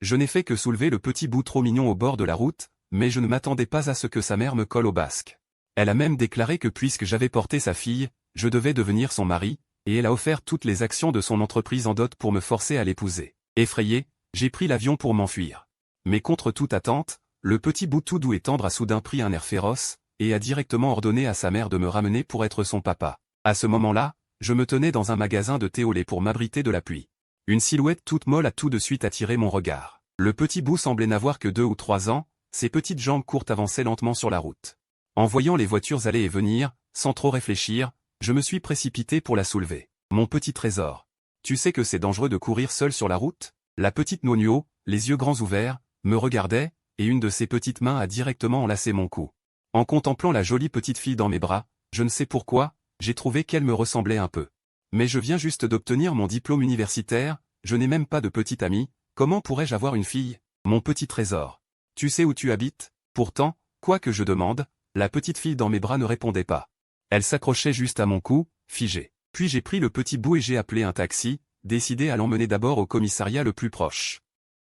Je n'ai fait que soulever le petit bout trop mignon au bord de la route, mais je ne m'attendais pas à ce que sa mère me colle au basque. Elle a même déclaré que puisque j'avais porté sa fille, je devais devenir son mari, et elle a offert toutes les actions de son entreprise en dot pour me forcer à l'épouser. Effrayé, j'ai pris l'avion pour m'enfuir. Mais contre toute attente, le petit bout tout doux et tendre a soudain pris un air féroce, et a directement ordonné à sa mère de me ramener pour être son papa. À ce moment-là, je me tenais dans un magasin de thé au lait pour m'abriter de la pluie. Une silhouette toute molle a tout de suite attiré mon regard. Le petit bout semblait n'avoir que 2 ou 3 ans, ses petites jambes courtes avançaient lentement sur la route. En voyant les voitures aller et venir, sans trop réfléchir, je me suis précipité pour la soulever. Mon petit trésor. Tu sais que c'est dangereux de courir seul sur la route? La petite Nonio, les yeux grands ouverts, me regardait, et une de ses petites mains a directement enlacé mon cou. En contemplant la jolie petite fille dans mes bras, je ne sais pourquoi, j'ai trouvé qu'elle me ressemblait un peu. Mais je viens juste d'obtenir mon diplôme universitaire, je n'ai même pas de petite amie, comment pourrais-je avoir une fille? Mon petit trésor. Tu sais où tu habites? Pourtant, quoi que je demande, la petite fille dans mes bras ne répondait pas. Elle s'accrochait juste à mon cou, figée. Puis j'ai pris le petit bout et j'ai appelé un taxi, décidé à l'emmener d'abord au commissariat le plus proche.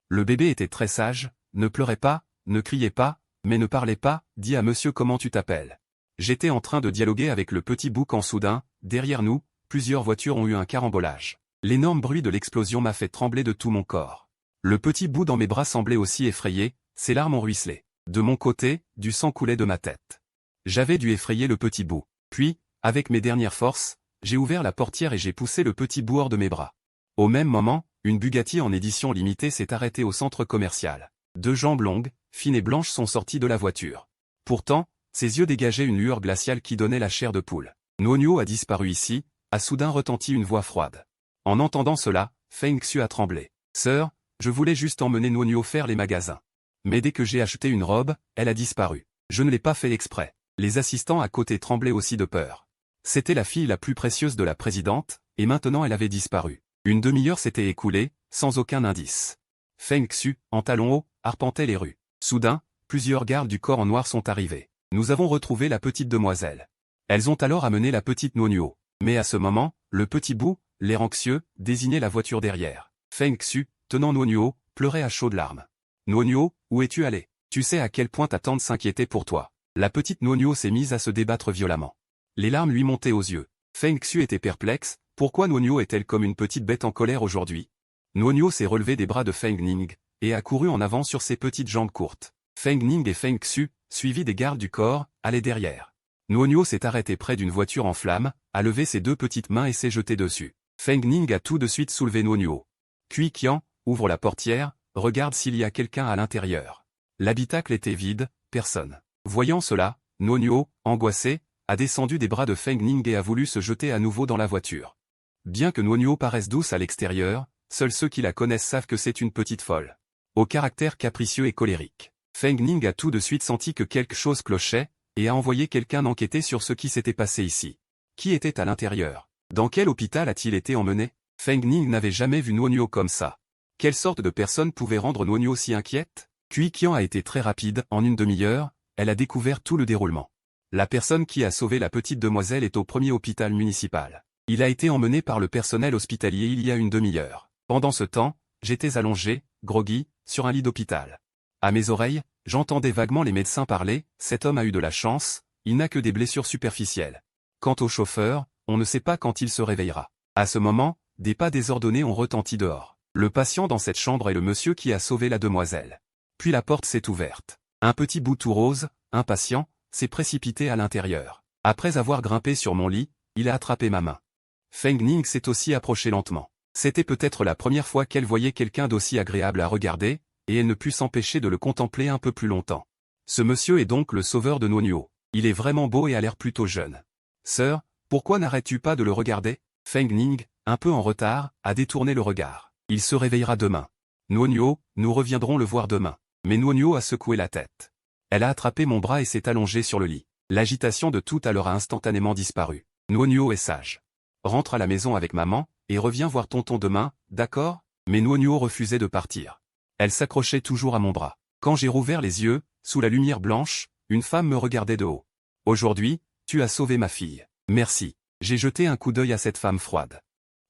Le bébé était très sage, ne pleurait pas, ne criait pas, mais ne parlait pas, dit à monsieur comment tu t'appelles. J'étais en train de dialoguer avec le petit bout quand soudain, derrière nous, plusieurs voitures ont eu un carambolage. L'énorme bruit de l'explosion m'a fait trembler de tout mon corps. Le petit bout dans mes bras semblait aussi effrayé, ses larmes ont ruisselé. De mon côté, du sang coulait de ma tête. J'avais dû effrayer le petit bout. Puis, avec mes dernières forces, j'ai ouvert la portière et j'ai poussé le petit bout hors de mes bras. Au même moment, une Bugatti en édition limitée s'est arrêtée au centre commercial. 2 jambes longues, fines et blanches sont sorties de la voiture. Pourtant, ses yeux dégageaient une lueur glaciale qui donnait la chair de poule. Nonio a disparu ici, a soudain retenti une voix froide. En entendant cela, Feng Xu a tremblé. Sœur, je voulais juste emmener Nonio faire les magasins. Mais dès que j'ai acheté une robe, elle a disparu. Je ne l'ai pas fait exprès. Les assistants à côté tremblaient aussi de peur. C'était la fille la plus précieuse de la présidente, et maintenant elle avait disparu. Une demi-heure s'était écoulée, sans aucun indice. Feng Xu, en talons hauts, arpentait les rues. Soudain, plusieurs gardes du corps en noir sont arrivés. Nous avons retrouvé la petite demoiselle. Elles ont alors amené la petite Nonio. Mais à ce moment, le petit bout, l'air anxieux, désignait la voiture derrière. Feng Xu, tenant Nonio, pleurait à chaudes larmes. Nonio, où es-tu allé? Tu sais à quel point ta tante s'inquiétait pour toi. La petite Nonio s'est mise à se débattre violemment. Les larmes lui montaient aux yeux. Feng Xu était perplexe, pourquoi Nonio est-elle comme une petite bête en colère aujourd'hui? Nonio s'est relevé des bras de Feng Ning, et a couru en avant sur ses petites jambes courtes. Feng Ning et Feng Xu, suivis des gardes du corps, allaient derrière. Nonio s'est arrêté près d'une voiture en flammes, a levé ses 2 petites mains et s'est jeté dessus. Feng Ning a tout de suite soulevé Nonio. Kui Qian, ouvre la portière, regarde s'il y a quelqu'un à l'intérieur. L'habitacle était vide, personne. Voyant cela, Nonio, angoissé, a descendu des bras de Feng Ning et a voulu se jeter à nouveau dans la voiture. Bien que Nonio paraisse douce à l'extérieur, seuls ceux qui la connaissent savent que c'est une petite folle. Au caractère capricieux et colérique. Feng Ning a tout de suite senti que quelque chose clochait, et a envoyé quelqu'un enquêter sur ce qui s'était passé ici. Qui était à l'intérieur? Dans quel hôpital a-t-il été emmené? Feng Ning n'avait jamais vu Nonio comme ça. Quelle sorte de personne pouvait rendre Nonio si inquiète? Kui Qian a été très rapide, en une demi-heure, elle a découvert tout le déroulement. La personne qui a sauvé la petite demoiselle est au premier hôpital municipal. Il a été emmené par le personnel hospitalier il y a une demi-heure. Pendant ce temps, j'étais allongé, groggy, sur un lit d'hôpital. À mes oreilles, j'entendais vaguement les médecins parler, cet homme a eu de la chance, il n'a que des blessures superficielles. Quant au chauffeur, on ne sait pas quand il se réveillera. À ce moment, des pas désordonnés ont retenti dehors. Le patient dans cette chambre est le monsieur qui a sauvé la demoiselle. Puis la porte s'est ouverte. Un petit bout tout rose, impatient, s'est précipité à l'intérieur. Après avoir grimpé sur mon lit, il a attrapé ma main. Feng Ning s'est aussi approché lentement. C'était peut-être la première fois qu'elle voyait quelqu'un d'aussi agréable à regarder, et elle ne put s'empêcher de le contempler un peu plus longtemps. Ce monsieur est donc le sauveur de Nonio. Il est vraiment beau et a l'air plutôt jeune. Sœur, pourquoi n'arrêtes-tu pas de le regarder? Feng Ning, un peu en retard, a détourné le regard. Il se réveillera demain. Nonio, nous reviendrons le voir demain. Mais Nonio a secoué la tête. Elle a attrapé mon bras et s'est allongée sur le lit. L'agitation de tout à l'heure a instantanément disparu. Nonio est sage. Rentre à la maison avec maman, et reviens voir tonton demain, d'accord? Mais Nonio refusait de partir. Elle s'accrochait toujours à mon bras. Quand j'ai rouvert les yeux, sous la lumière blanche, une femme me regardait de haut. Aujourd'hui, tu as sauvé ma fille. Merci. J'ai jeté un coup d'œil à cette femme froide.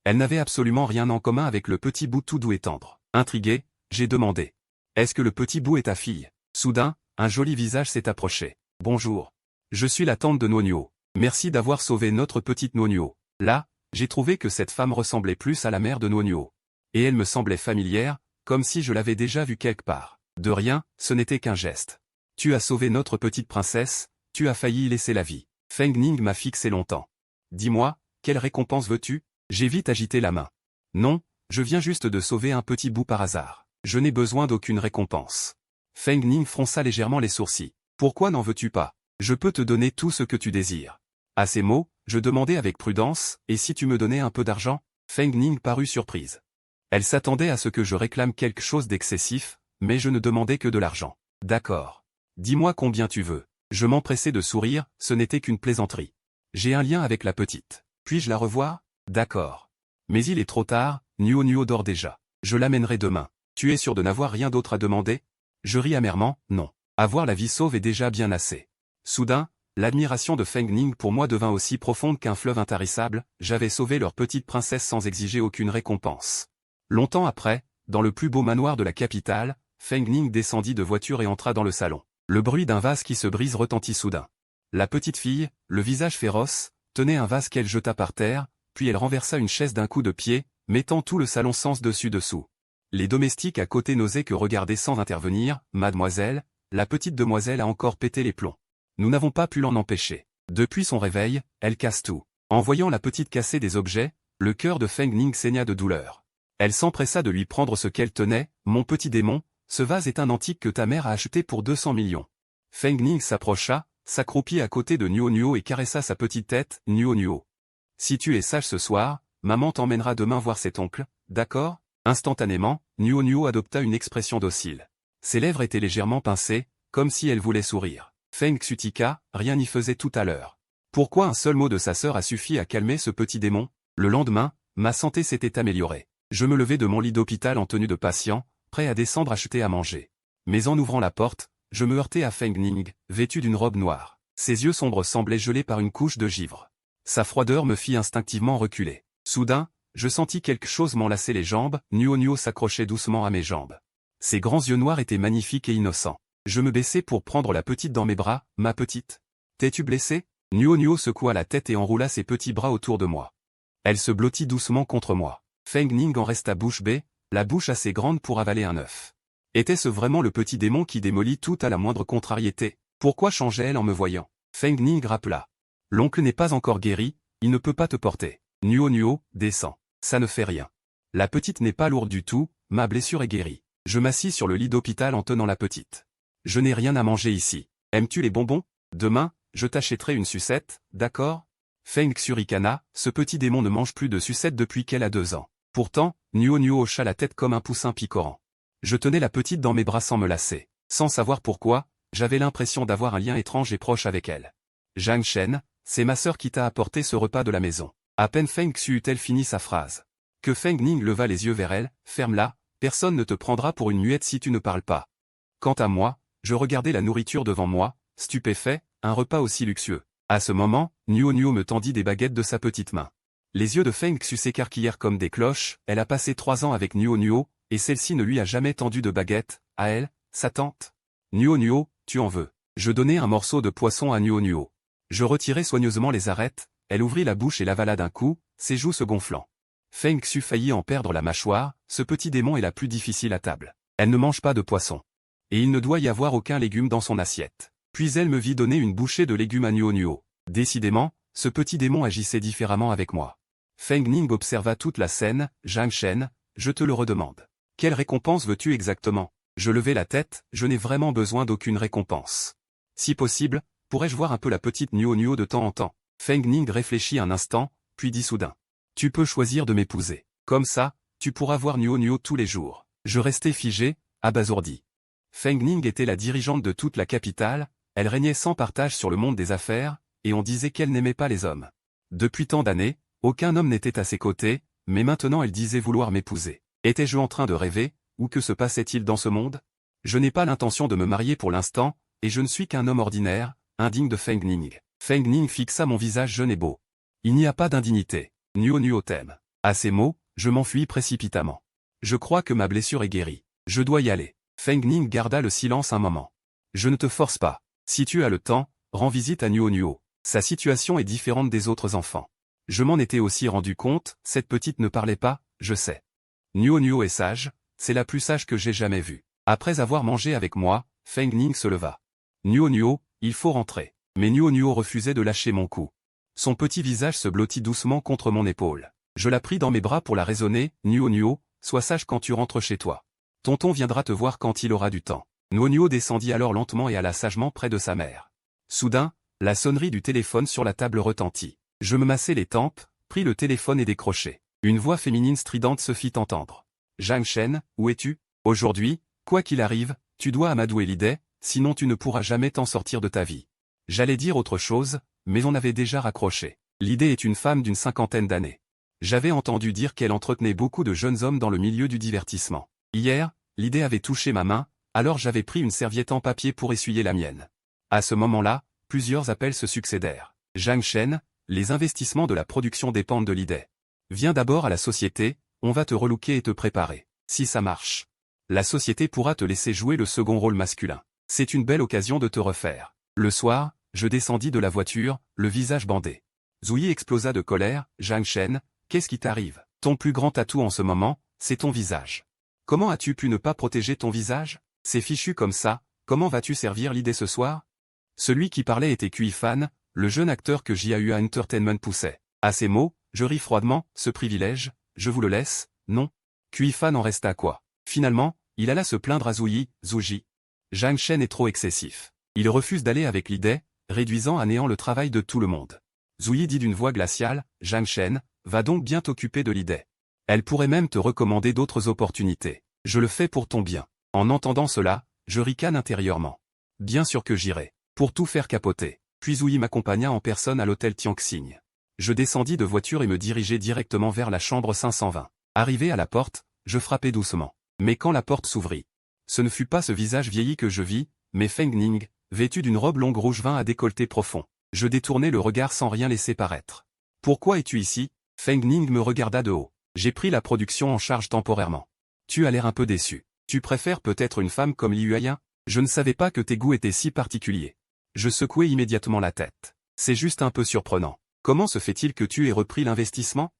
Elle n'avait absolument rien en commun avec le petit bout tout doux et tendre. Intrigué, j'ai demandé. Est-ce que le petit bout est ta fille? Soudain, un joli visage s'est approché. Bonjour. Je suis la tante de Nonio. Merci d'avoir sauvé notre petite Nonio. Là, j'ai trouvé que cette femme ressemblait plus à la mère de Nonio. Et elle me semblait familière, comme si je l'avais déjà vue quelque part. De rien, ce n'était qu'un geste. Tu as sauvé notre petite princesse, tu as failli y laisser la vie. Feng Ning m'a fixé longtemps. Dis-moi, quelle récompense veux-tu? J'ai vite agité la main. Non, je viens juste de sauver un petit bout par hasard. Je n'ai besoin d'aucune récompense. Feng Ning fronça légèrement les sourcils. Pourquoi n'en veux-tu pas? Je peux te donner tout ce que tu désires. À ces mots, je demandai avec prudence, et si tu me donnais un peu d'argent? Feng Ning parut surprise. Elle s'attendait à ce que je réclame quelque chose d'excessif, mais je ne demandais que de l'argent. D'accord. Dis-moi combien tu veux. Je m'empressai de sourire, ce n'était qu'une plaisanterie. J'ai un lien avec la petite. Puis-je la revoir? D'accord. Mais il est trop tard, Nuo dort déjà. Je l'amènerai demain. Tu es sûr de n'avoir rien d'autre à demander? Je ris amèrement, non. Avoir la vie sauve est déjà bien assez. Soudain, l'admiration de Feng Ning pour moi devint aussi profonde qu'un fleuve intarissable, j'avais sauvé leur petite princesse sans exiger aucune récompense. Longtemps après, dans le plus beau manoir de la capitale, Feng Ning descendit de voiture et entra dans le salon. Le bruit d'un vase qui se brise retentit soudain. La petite fille, le visage féroce, tenait un vase qu'elle jeta par terre, puis elle renversa une chaise d'un coup de pied, mettant tout le salon sens dessus-dessous. Les domestiques à côté n'osaient que regarder sans intervenir. Mademoiselle, la petite demoiselle a encore pété les plombs. Nous n'avons pas pu l'en empêcher. Depuis son réveil, elle casse tout. En voyant la petite casser des objets, le cœur de Feng Ning saigna de douleur. Elle s'empressa de lui prendre ce qu'elle tenait. Mon petit démon, ce vase est un antique que ta mère a acheté pour 200 millions. Feng Ning s'approcha, s'accroupit à côté de Nuo et caressa sa petite tête. Nuo. Si tu es sage ce soir, maman t'emmènera demain voir cet oncle, d'accord? Instantanément, Nuo adopta une expression docile. Ses lèvres étaient légèrement pincées, comme si elle voulait sourire. Feng Xutika, rien n'y faisait tout à l'heure. Pourquoi un seul mot de sa sœur a suffi à calmer ce petit démon? Le lendemain, ma santé s'était améliorée. Je me levai de mon lit d'hôpital en tenue de patient, prêt à descendre acheter à manger. Mais en ouvrant la porte, je me heurtai à Feng Ning, vêtu d'une robe noire. Ses yeux sombres semblaient gelés par une couche de givre. Sa froideur me fit instinctivement reculer. Soudain, je sentis quelque chose m'enlacer les jambes. Nuo s'accrochait doucement à mes jambes. Ses grands yeux noirs étaient magnifiques et innocents. Je me baissai pour prendre la petite dans mes bras. Ma petite? T'es-tu blessée? Nuo secoua la tête et enroula ses petits bras autour de moi. Elle se blottit doucement contre moi. Feng Ning en resta bouche bée, la bouche assez grande pour avaler un œuf. Était-ce vraiment le petit démon qui démolit tout à la moindre contrariété? Pourquoi changeait-elle en me voyant? Feng Ning rappela. L'oncle n'est pas encore guéri, il ne peut pas te porter. Nuo, descends. Ça ne fait rien. La petite n'est pas lourde du tout, ma blessure est guérie. Je m'assis sur le lit d'hôpital en tenant la petite. Je n'ai rien à manger ici. Aimes-tu les bonbons? Demain, je t'achèterai une sucette, d'accord? Feng Xurikana, ce petit démon ne mange plus de sucettes depuis qu'elle a 2 ans. Pourtant, Nuo hocha la tête comme un poussin picorant. Je tenais la petite dans mes bras sans me lasser. Sans savoir pourquoi, j'avais l'impression d'avoir un lien étrange et proche avec elle. Zhang Shen, c'est ma sœur qui t'a apporté ce repas de la maison. À peine Feng Xu eut-elle fini sa phrase. Que Feng Ning leva les yeux vers elle. Ferme-la, personne ne te prendra pour une muette si tu ne parles pas. Quant à moi, je regardais la nourriture devant moi, stupéfait, un repas aussi luxueux. À ce moment, Nuo me tendit des baguettes de sa petite main. Les yeux de Feng Xu s'écarquillèrent comme des cloches. Elle a passé 3 ans avec Nuo, et celle-ci ne lui a jamais tendu de baguette. À elle, sa tante. Nuo, tu en veux. Je donnai un morceau de poisson à Nuo. Je retirai soigneusement les arêtes. Elle ouvrit la bouche et l'avala d'un coup, ses joues se gonflant. Feng Xu faillit en perdre la mâchoire. Ce petit démon est la plus difficile à table. Elle ne mange pas de poisson. Et il ne doit y avoir aucun légume dans son assiette. Puis elle me vit donner une bouchée de légumes à Nuo. Décidément, ce petit démon agissait différemment avec moi. Feng Ning observa toute la scène. Zhang Shen, je te le redemande. Quelle récompense veux-tu exactement? Je levai la tête, je n'ai vraiment besoin d'aucune récompense. Si possible, pourrais-je voir un peu la petite Nuo de temps en temps? Feng Ning réfléchit un instant, puis dit soudain. Tu peux choisir de m'épouser. Comme ça, tu pourras voir Nuo tous les jours. Je restai figé, abasourdi. Feng Ning était la dirigeante de toute la capitale, elle régnait sans partage sur le monde des affaires, et on disait qu'elle n'aimait pas les hommes. Depuis tant d'années, aucun homme n'était à ses côtés, mais maintenant elle disait vouloir m'épouser. Étais-je en train de rêver, ou que se passait-il dans ce monde? Je n'ai pas l'intention de me marier pour l'instant, et je ne suis qu'un homme ordinaire, indigne de Feng Ning. Feng Ning fixa mon visage jeune et beau. Il n'y a pas d'indignité. Nuo t'aime. À ces mots, je m'enfuis précipitamment. Je crois que ma blessure est guérie. Je dois y aller. Feng Ning garda le silence un moment. Je ne te force pas. Si tu as le temps, rends visite à Nuo Nuo. Sa situation est différente des autres enfants. Je m'en étais aussi rendu compte, cette petite ne parlait pas, je sais. Nuo Nuo est sage, c'est la plus sage que j'ai jamais vue. Après avoir mangé avec moi, Feng Ning se leva. Nuo Nuo, il faut rentrer. Mais Nuo Nuo refusait de lâcher mon cou. Son petit visage se blottit doucement contre mon épaule. Je la pris dans mes bras pour la raisonner, Nuo Nuo, sois sage quand tu rentres chez toi. Tonton viendra te voir quand il aura du temps. Nuo Nuo descendit alors lentement et alla sagement près de sa mère. Soudain, la sonnerie du téléphone sur la table retentit. Je me massai les tempes, pris le téléphone et décrochai. Une voix féminine stridente se fit entendre. Zhang Shen, où es-tu? Aujourd'hui, quoi qu'il arrive, tu dois amadouer l'idée, sinon tu ne pourras jamais t'en sortir de ta vie. J'allais dire autre chose, mais on avait déjà raccroché. L'idée est une femme d'une 50aine d'années. J'avais entendu dire qu'elle entretenait beaucoup de jeunes hommes dans le milieu du divertissement. Hier, l'idée avait touché ma main, alors j'avais pris une serviette en papier pour essuyer la mienne. À ce moment-là, plusieurs appels se succédèrent. Zhang Shen, les investissements de la production dépendent de l'idée. Viens d'abord à la société, on va te relooker et te préparer. Si ça marche, la société pourra te laisser jouer le second rôle masculin. C'est une belle occasion de te refaire. Le soir, je descendis de la voiture, le visage bandé. Zouyi explosa de colère. Zhang Shen, qu'est-ce qui t'arrive? Ton plus grand atout en ce moment, c'est ton visage. Comment as-tu pu ne pas protéger ton visage? C'est fichu comme ça, comment vas-tu servir l'idée ce soir? Celui qui parlait était Kui Fan, le jeune acteur que JAUA Entertainment poussait. À ces mots, je ris froidement, ce privilège, je vous le laisse, non? Kui Fan en resta quoi? Finalement, il alla se plaindre à Zouyi, Zouji. Zhang Shen est trop excessif. Il refuse d'aller avec l'idée, réduisant à néant le travail de tout le monde. Zouyi dit d'une voix glaciale, Zhang Shen, va donc bien t'occuper de l'idée. Elle pourrait même te recommander d'autres opportunités. Je le fais pour ton bien. En entendant cela, je ricane intérieurement. Bien sûr que j'irai. Pour tout faire capoter. Puis Zouyi m'accompagna en personne à l'hôtel Tianxing. Je descendis de voiture et me dirigeai directement vers la chambre 520. Arrivé à la porte, je frappai doucement. Mais quand la porte s'ouvrit, ce ne fut pas ce visage vieilli que je vis, mais Feng Ning, vêtu d'une robe longue rouge vin à décolleté profond. Je détournai le regard sans rien laisser paraître. Pourquoi es-tu ici? Feng Ning me regarda de haut. J'ai pris la production en charge temporairement. Tu as l'air un peu déçu. Tu préfères peut-être une femme comme Liu Huayan? Je ne savais pas que tes goûts étaient si particuliers. Je secouai immédiatement la tête. C'est juste un peu surprenant. Comment se fait-il que tu aies repris l'investissement?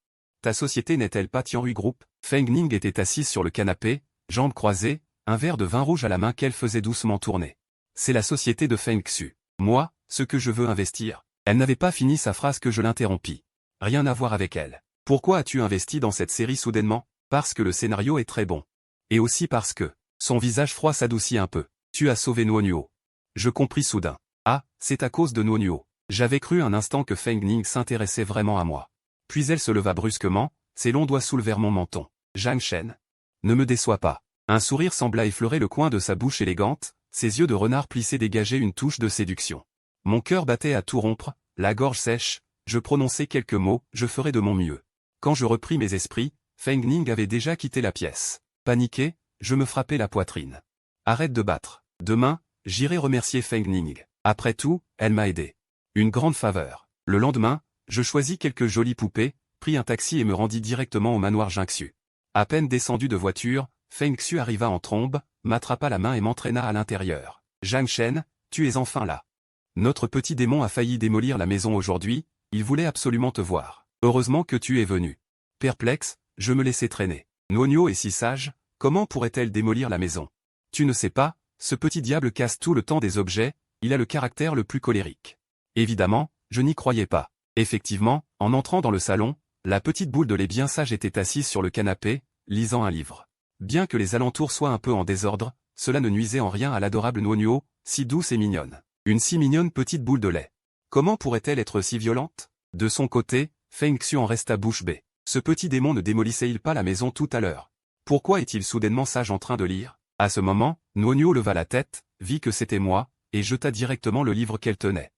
Ta société n'est-elle pas Tianhui Group? Feng Ning était assise sur le canapé, jambes croisées, un verre de vin rouge à la main qu'elle faisait doucement tourner. C'est la société de Feng Xu. Moi, ce que je veux investir. Elle n'avait pas fini sa phrase que je l'interrompis. Rien à voir avec elle. Pourquoi as-tu investi dans cette série soudainement? Parce que le scénario est très bon. Et aussi parce que, son visage froid s'adoucit un peu. Tu as sauvé Nuo Nuo. Je compris soudain. Ah, c'est à cause de Nuo Nuo. J'avais cru un instant que Feng Ning s'intéressait vraiment à moi. Puis elle se leva brusquement, ses longs doigts soulevèrent mon menton. Zhang Shen. Ne me déçois pas. Un sourire sembla effleurer le coin de sa bouche élégante, ses yeux de renard plissés dégageaient une touche de séduction. Mon cœur battait à tout rompre, la gorge sèche, je prononçai quelques mots, je ferai de mon mieux. Quand je repris mes esprits, Feng Ning avait déjà quitté la pièce. Paniqué, je me frappai la poitrine. Arrête de battre. Demain, j'irai remercier Feng Ning. Après tout, elle m'a aidé. Une grande faveur. Le lendemain, je choisis quelques jolies poupées, pris un taxi et me rendis directement au manoir Jingxu. À peine descendu de voiture, Feng Xu arriva en trombe, m'attrapa la main et m'entraîna à l'intérieur. Zhang Shen, tu es enfin là. Notre petit démon a failli démolir la maison aujourd'hui, il voulait absolument te voir. Heureusement que tu es venu. Perplexe, je me laissai traîner. Nuo Nuo est si sage, comment pourrait-elle démolir la maison? Tu ne sais pas, ce petit diable casse tout le temps des objets, il a le caractère le plus colérique. Évidemment, je n'y croyais pas. Effectivement, en entrant dans le salon, la petite boule de lait bien sage était assise sur le canapé, lisant un livre. Bien que les alentours soient un peu en désordre, cela ne nuisait en rien à l'adorable Nuo Nuo, si douce et mignonne. Une si mignonne petite boule de lait. Comment pourrait-elle être si violente? De son côté, Feng Xu en resta bouche bée. Ce petit démon ne démolissait-il pas la maison tout à l'heure? Pourquoi est-il soudainement sage en train de lire? À ce moment, Nuo Nuo leva la tête, vit que c'était moi, et jeta directement le livre qu'elle tenait.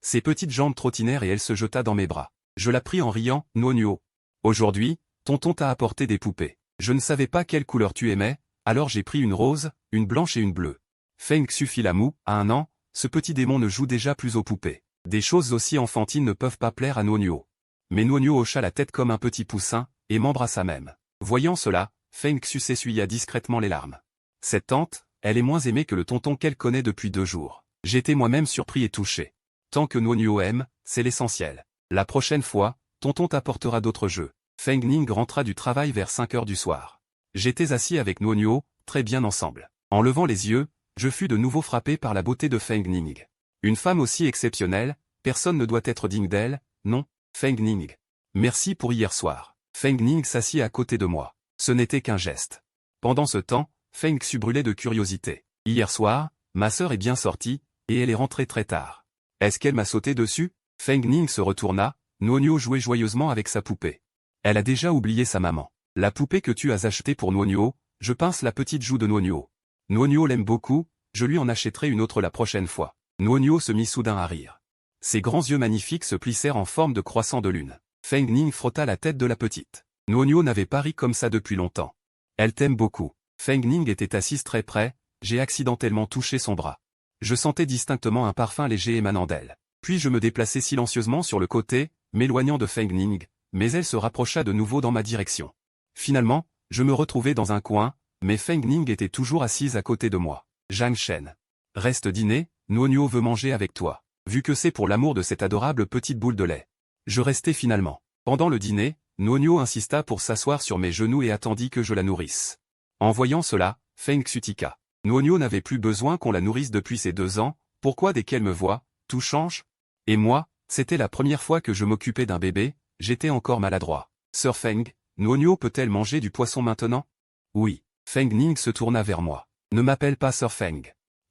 Ses petites jambes trottinèrent et elle se jeta dans mes bras. Je la pris en riant, Nuo Nuo. Aujourd'hui, tonton t'a apporté des poupées. Je ne savais pas quelle couleur tu aimais, alors j'ai pris une rose, une blanche et une bleue. Feng Xu fit la moue, à 1 an, ce petit démon ne joue déjà plus aux poupées. Des choses aussi enfantines ne peuvent pas plaire à Nuo Nuo. Mais Nuo Nuo hocha la tête comme un petit poussin, et m'embrassa même. Voyant cela, Feng Xu s'essuya discrètement les larmes. Cette tante, elle est moins aimée que le tonton qu'elle connaît depuis 2 jours. J'étais moi-même surpris et touché. Tant que Nuonio aime, c'est l'essentiel. La prochaine fois, tonton t'apportera d'autres jeux. Feng Ning rentra du travail vers 5 heures du soir. J'étais assis avec Nuonio, très bien ensemble. En levant les yeux, je fus de nouveau frappé par la beauté de Feng Ning. Une femme aussi exceptionnelle, personne ne doit être digne d'elle, non, Feng Ning. Merci pour hier soir. Feng Ning s'assit à côté de moi. Ce n'était qu'un geste. Pendant ce temps, Feng Xu brûlait de curiosité. Hier soir, ma sœur est bien sortie, et elle est rentrée très tard. Est-ce qu'elle m'a sauté dessus? Feng Ning se retourna, Nuonio jouait joyeusement avec sa poupée. Elle a déjà oublié sa maman. La poupée que tu as achetée pour Nuonio, je pince la petite joue de Nuonio. Nuonio l'aime beaucoup, je lui en achèterai une autre la prochaine fois. Nuonio se mit soudain à rire. Ses grands yeux magnifiques se plissèrent en forme de croissant de lune. Feng Ning frotta la tête de la petite. Nuonio n'avait pas ri comme ça depuis longtemps. Elle t'aime beaucoup. Feng Ning était assise très près, j'ai accidentellement touché son bras. Je sentais distinctement un parfum léger émanant d'elle. Puis je me déplaçai silencieusement sur le côté, m'éloignant de Feng Ning, mais elle se rapprocha de nouveau dans ma direction. Finalement, je me retrouvai dans un coin, mais Feng Ning était toujours assise à côté de moi. Zhang Shen. Reste dîner, Nuonio veut manger avec toi. Vu que c'est pour l'amour de cette adorable petite boule de lait. Je restai finalement. Pendant le dîner, Nuonio insista pour s'asseoir sur mes genoux et attendit que je la nourrisse. En voyant cela, Feng Xu tiqua. Nuonio n'avait plus besoin qu'on la nourrisse depuis ses 2 ans, pourquoi dès qu'elle me voit, tout change? Et moi, c'était la première fois que je m'occupais d'un bébé, j'étais encore maladroit. Sœur Feng, Nuonio peut-elle manger du poisson maintenant? Oui. Feng Ning se tourna vers moi. Ne m'appelle pas Sœur Feng.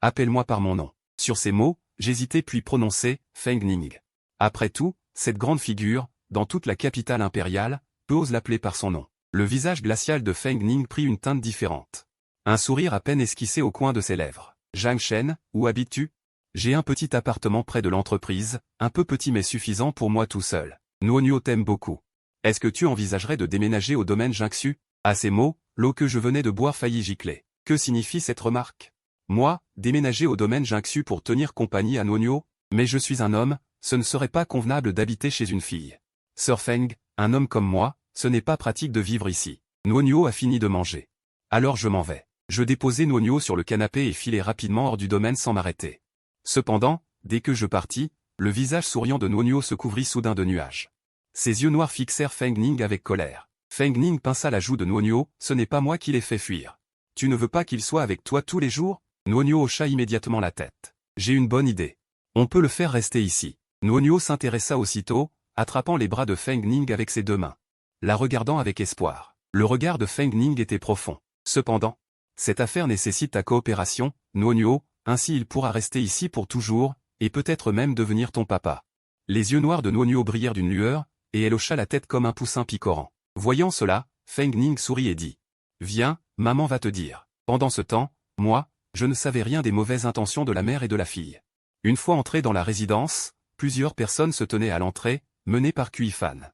Appelle-moi par mon nom. Sur ces mots, j'hésitai puis prononçai, Feng Ning. Après tout, cette grande figure, dans toute la capitale impériale, peu ose l'appeler par son nom. Le visage glacial de Feng Ning prit une teinte différente. Un sourire à peine esquissé au coin de ses lèvres. Zhang Shen, où habites-tu? J'ai un petit appartement près de l'entreprise, un peu petit mais suffisant pour moi tout seul. Nuonio t'aime beaucoup. Est-ce que tu envisagerais de déménager au domaine Jingxu? À ces mots, l'eau que je venais de boire faillit gicler. Que signifie cette remarque? Moi, déménager au domaine Jingxu pour tenir compagnie à Nuonio? Mais je suis un homme, ce ne serait pas convenable d'habiter chez une fille. Sœur Feng, un homme comme moi, ce n'est pas pratique de vivre ici. Nuonio a fini de manger. Alors je m'en vais. Je déposai Nuonio sur le canapé et filai rapidement hors du domaine sans m'arrêter. Cependant, dès que je partis, le visage souriant de Nuonio se couvrit soudain de nuages. Ses yeux noirs fixèrent Feng Ning avec colère. Feng Ning pinça la joue de Nuonio, ce n'est pas moi qui l'ai fait fuir. Tu ne veux pas qu'il soit avec toi tous les jours? Nuonio hocha immédiatement la tête. J'ai une bonne idée. On peut le faire rester ici. Nuonio s'intéressa aussitôt, attrapant les bras de Feng Ning avec ses 2 mains. La regardant avec espoir. Le regard de Feng Ning était profond. Cependant, cette affaire nécessite ta coopération, Nuonio, ainsi il pourra rester ici pour toujours, et peut-être même devenir ton papa. Les yeux noirs de Nuonio brillèrent d'une lueur, et elle hocha la tête comme un poussin picorant. Voyant cela, Feng Ning sourit et dit. Viens, maman va te dire. Pendant ce temps, moi, je ne savais rien des mauvaises intentions de la mère et de la fille. Une fois entré dans la résidence, plusieurs personnes se tenaient à l'entrée, menées par Kui Fan.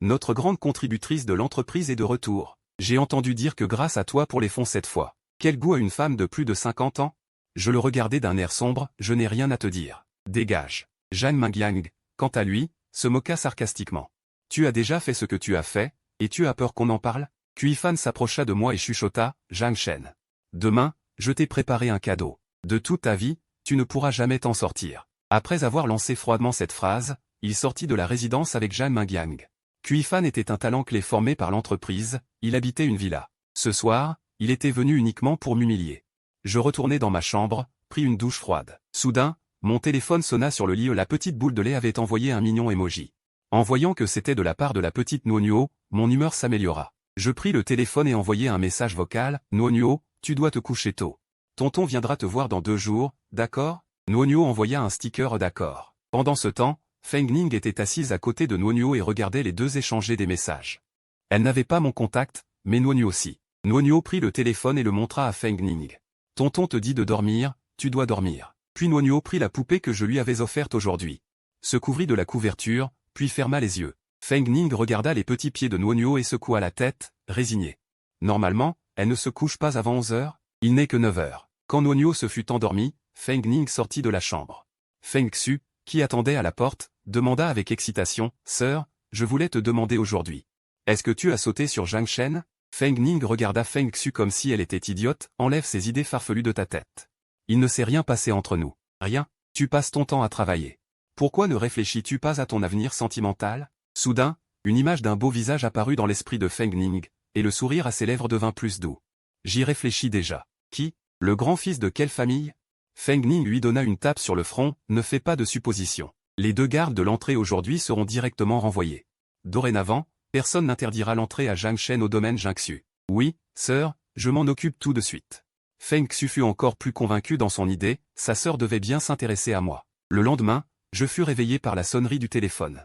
Notre grande contributrice de l'entreprise est de retour. J'ai entendu dire que grâce à toi pour les fonds cette fois. Quel goût a une femme de plus de 50 ans? Je le regardais d'un air sombre, je n'ai rien à te dire. Dégage. Zhang Mangyang, quant à lui, se moqua sarcastiquement. Tu as déjà fait ce que tu as fait, et tu as peur qu'on en parle? Kui Fan s'approcha de moi et chuchota, Zhang Shen. Demain, je t'ai préparé un cadeau. De toute ta vie, tu ne pourras jamais t'en sortir. Après avoir lancé froidement cette phrase, il sortit de la résidence avec Zhang Mangyang. Kui Fan était un talent clé formé par l'entreprise, il habitait une villa. Ce soir, il était venu uniquement pour m'humilier. Je retournai dans ma chambre, pris une douche froide. Soudain, mon téléphone sonna sur le lit où la petite boule de lait avait envoyé un mignon emoji. En voyant que c'était de la part de la petite Nuonio, mon humeur s'améliora. Je pris le téléphone et envoyai un message vocal, Nuonio, tu dois te coucher tôt. Tonton viendra te voir dans 2 jours, d'accord? Nuonio envoya un sticker d'accord. Pendant ce temps, Feng Ning était assise à côté de Nuonio et regardait les deux échanger des messages. Elle n'avait pas mon contact, mais Nuonio aussi. Nuonio prit le téléphone et le montra à Feng Ning. Tonton te dit de dormir, tu dois dormir. Puis Nuonio prit la poupée que je lui avais offerte aujourd'hui. Se couvrit de la couverture, puis ferma les yeux. Feng Ning regarda les petits pieds de Nuonio et secoua la tête, résigné. Normalement, elle ne se couche pas avant 11 heures, il n'est que 9 heures. Quand Nuonio se fut endormi, Feng Ning sortit de la chambre. Feng Xu, qui attendait à la porte, demanda avec excitation, « Sœur, je voulais te demander aujourd'hui. Est-ce que tu as sauté sur Zhang Shen ?» Feng Ning regarda Feng Xu comme si elle était idiote, enlève ces idées farfelues de ta tête. Il ne s'est rien passé entre nous. Rien, tu passes ton temps à travailler. Pourquoi ne réfléchis-tu pas à ton avenir sentimental? Soudain, une image d'un beau visage apparut dans l'esprit de Feng Ning, et le sourire à ses lèvres devint plus doux. J'y réfléchis déjà. Qui? Le grand-fils de quelle famille? Feng Ning lui donna une tape sur le front, ne fais pas de suppositions. Les 2 gardes de l'entrée aujourd'hui seront directement renvoyés. Dorénavant, personne n'interdira l'entrée à Zhang Shen au domaine Jingxu. Oui, sœur, je m'en occupe tout de suite. Feng Xu fut encore plus convaincu dans son idée, sa sœur devait bien s'intéresser à moi. Le lendemain, je fus réveillé par la sonnerie du téléphone.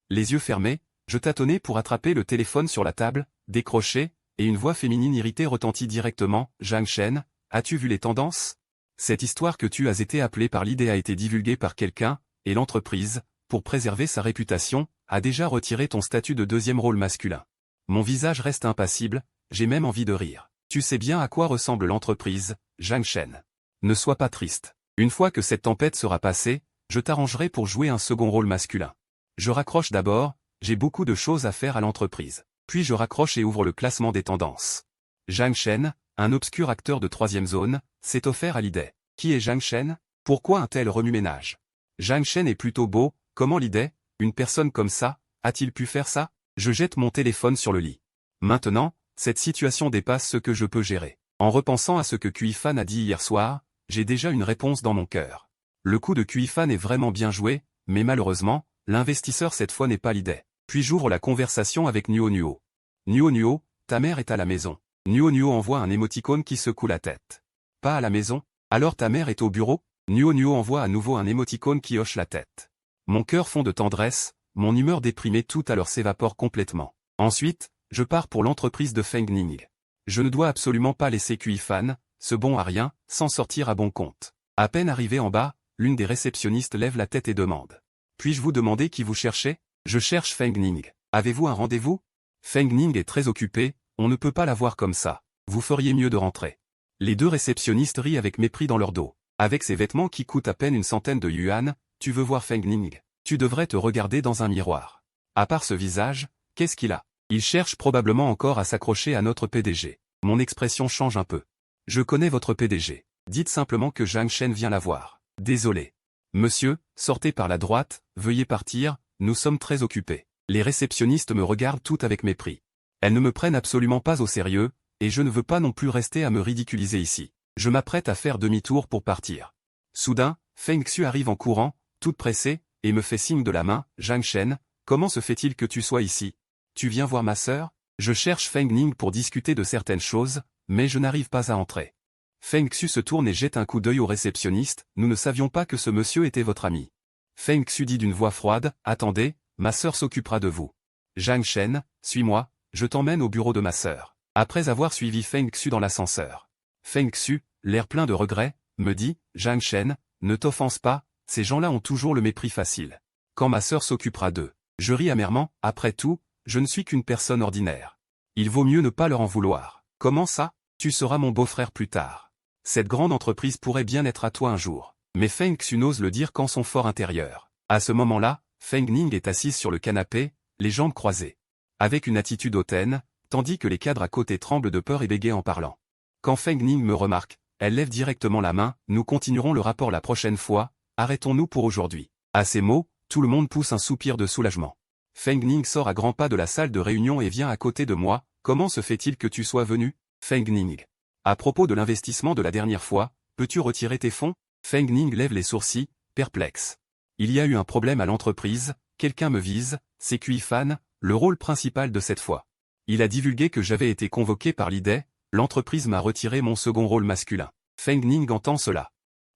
Les yeux fermés, je tâtonnais pour attraper le téléphone sur la table, décroché, et une voix féminine irritée retentit directement. Zhang Shen, as-tu vu les tendances? Cette histoire que tu as été appelé par l'idée a été divulguée par quelqu'un, et l'entreprise, pour préserver sa réputation, a déjà retiré ton statut de 2e rôle masculin. Mon visage reste impassible, j'ai même envie de rire. Tu sais bien à quoi ressemble l'entreprise, Zhang Shen. Ne sois pas triste. Une fois que cette tempête sera passée, je t'arrangerai pour jouer un second rôle masculin. Je raccroche d'abord, j'ai beaucoup de choses à faire à l'entreprise. Puis je raccroche et ouvre le classement des tendances. Zhang Shen, un obscur acteur de 3e zone, s'est offert à l'idée. Qui est Zhang Shen? Pourquoi un tel remue-ménage? Zhang Shen est plutôt beau, comment l'idée? Une personne comme ça, a-t-il pu faire ça? Je jette mon téléphone sur le lit. Maintenant, cette situation dépasse ce que je peux gérer. En repensant à ce que Kui Fan a dit hier soir, j'ai déjà une réponse dans mon cœur. Le coup de Kui Fan est vraiment bien joué, mais malheureusement, l'investisseur cette fois n'est pas l'idée. Puis j'ouvre la conversation avec Nuo Nuo. Nuo Nuo, ta mère est à la maison. Nuo Nuo envoie un émoticône qui secoue la tête. Pas à la maison? Alors ta mère est au bureau? Nuo Nuo envoie à nouveau un émoticône qui hoche la tête. Mon cœur fond de tendresse, mon humeur déprimée tout à l'heure s'évapore complètement. Ensuite, je pars pour l'entreprise de Feng Ning. Je ne dois absolument pas laisser Kui Fan, ce bon à rien, s'en sortir à bon compte. À peine arrivé en bas, l'une des réceptionnistes lève la tête et demande. Puis-je vous demander qui vous cherchez? Je cherche Feng Ning. Avez-vous un rendez-vous? Feng Ning est très occupée, on ne peut pas la voir comme ça. Vous feriez mieux de rentrer. Les 2 réceptionnistes rient avec mépris dans leur dos. Avec ces vêtements qui coûtent à peine une centaine de yuan, tu veux voir Feng Ning? Tu devrais te regarder dans un miroir. À part ce visage, qu'est-ce qu'il a? Il cherche probablement encore à s'accrocher à notre PDG. Mon expression change un peu. Je connais votre PDG. Dites simplement que Zhang Shen vient la voir. Désolé. Monsieur, sortez par la droite, veuillez partir, nous sommes très occupés. Les réceptionnistes me regardent toutes avec mépris. Elles ne me prennent absolument pas au sérieux, et je ne veux pas non plus rester à me ridiculiser ici. Je m'apprête à faire demi-tour pour partir. Soudain, Feng Xu arrive en courant, toute pressée, et me fait signe de la main. Zhang Shen, comment se fait-il que tu sois ici? Tu viens voir ma sœur? Je cherche Feng Ning pour discuter de certaines choses, mais je n'arrive pas à entrer. Feng Xu se tourne et jette un coup d'œil au réceptionniste, nous ne savions pas que ce monsieur était votre ami. Feng Xu dit d'une voix froide, attendez, ma sœur s'occupera de vous. Zhang Shen, suis-moi, je t'emmène au bureau de ma sœur. Après avoir suivi Feng Xu dans l'ascenseur. Feng Xu, l'air plein de regret, me dit, Zhang Shen, ne t'offense pas, ces gens-là ont toujours le mépris facile. Quand ma sœur s'occupera d'eux. Je ris amèrement, après tout, je ne suis qu'une personne ordinaire. Il vaut mieux ne pas leur en vouloir. Comment ça? Tu seras mon beau-frère plus tard. Cette grande entreprise pourrait bien être à toi un jour. Mais Feng Xu n'ose le dire qu'en son fort intérieur. À ce moment-là, Feng Ning est assise sur le canapé, les jambes croisées. Avec une attitude hautaine, tandis que les cadres à côté tremblent de peur et bégayent en parlant. Quand Feng Ning me remarque, elle lève directement la main, nous continuerons le rapport la prochaine fois, arrêtons-nous pour aujourd'hui. À ces mots, tout le monde pousse un soupir de soulagement. Feng Ning sort à grands pas de la salle de réunion et vient à côté de moi, comment se fait-il que tu sois venu? Feng Ning. À propos de l'investissement de la dernière fois, peux-tu retirer tes fonds? Feng Ning lève les sourcils, perplexe. Il y a eu un problème à l'entreprise, quelqu'un me vise, c'est Kui Fan, le rôle principal de cette fois. Il a divulgué que j'avais été convoqué par l'idée, l'entreprise m'a retiré mon second rôle masculin. Feng Ning entend cela.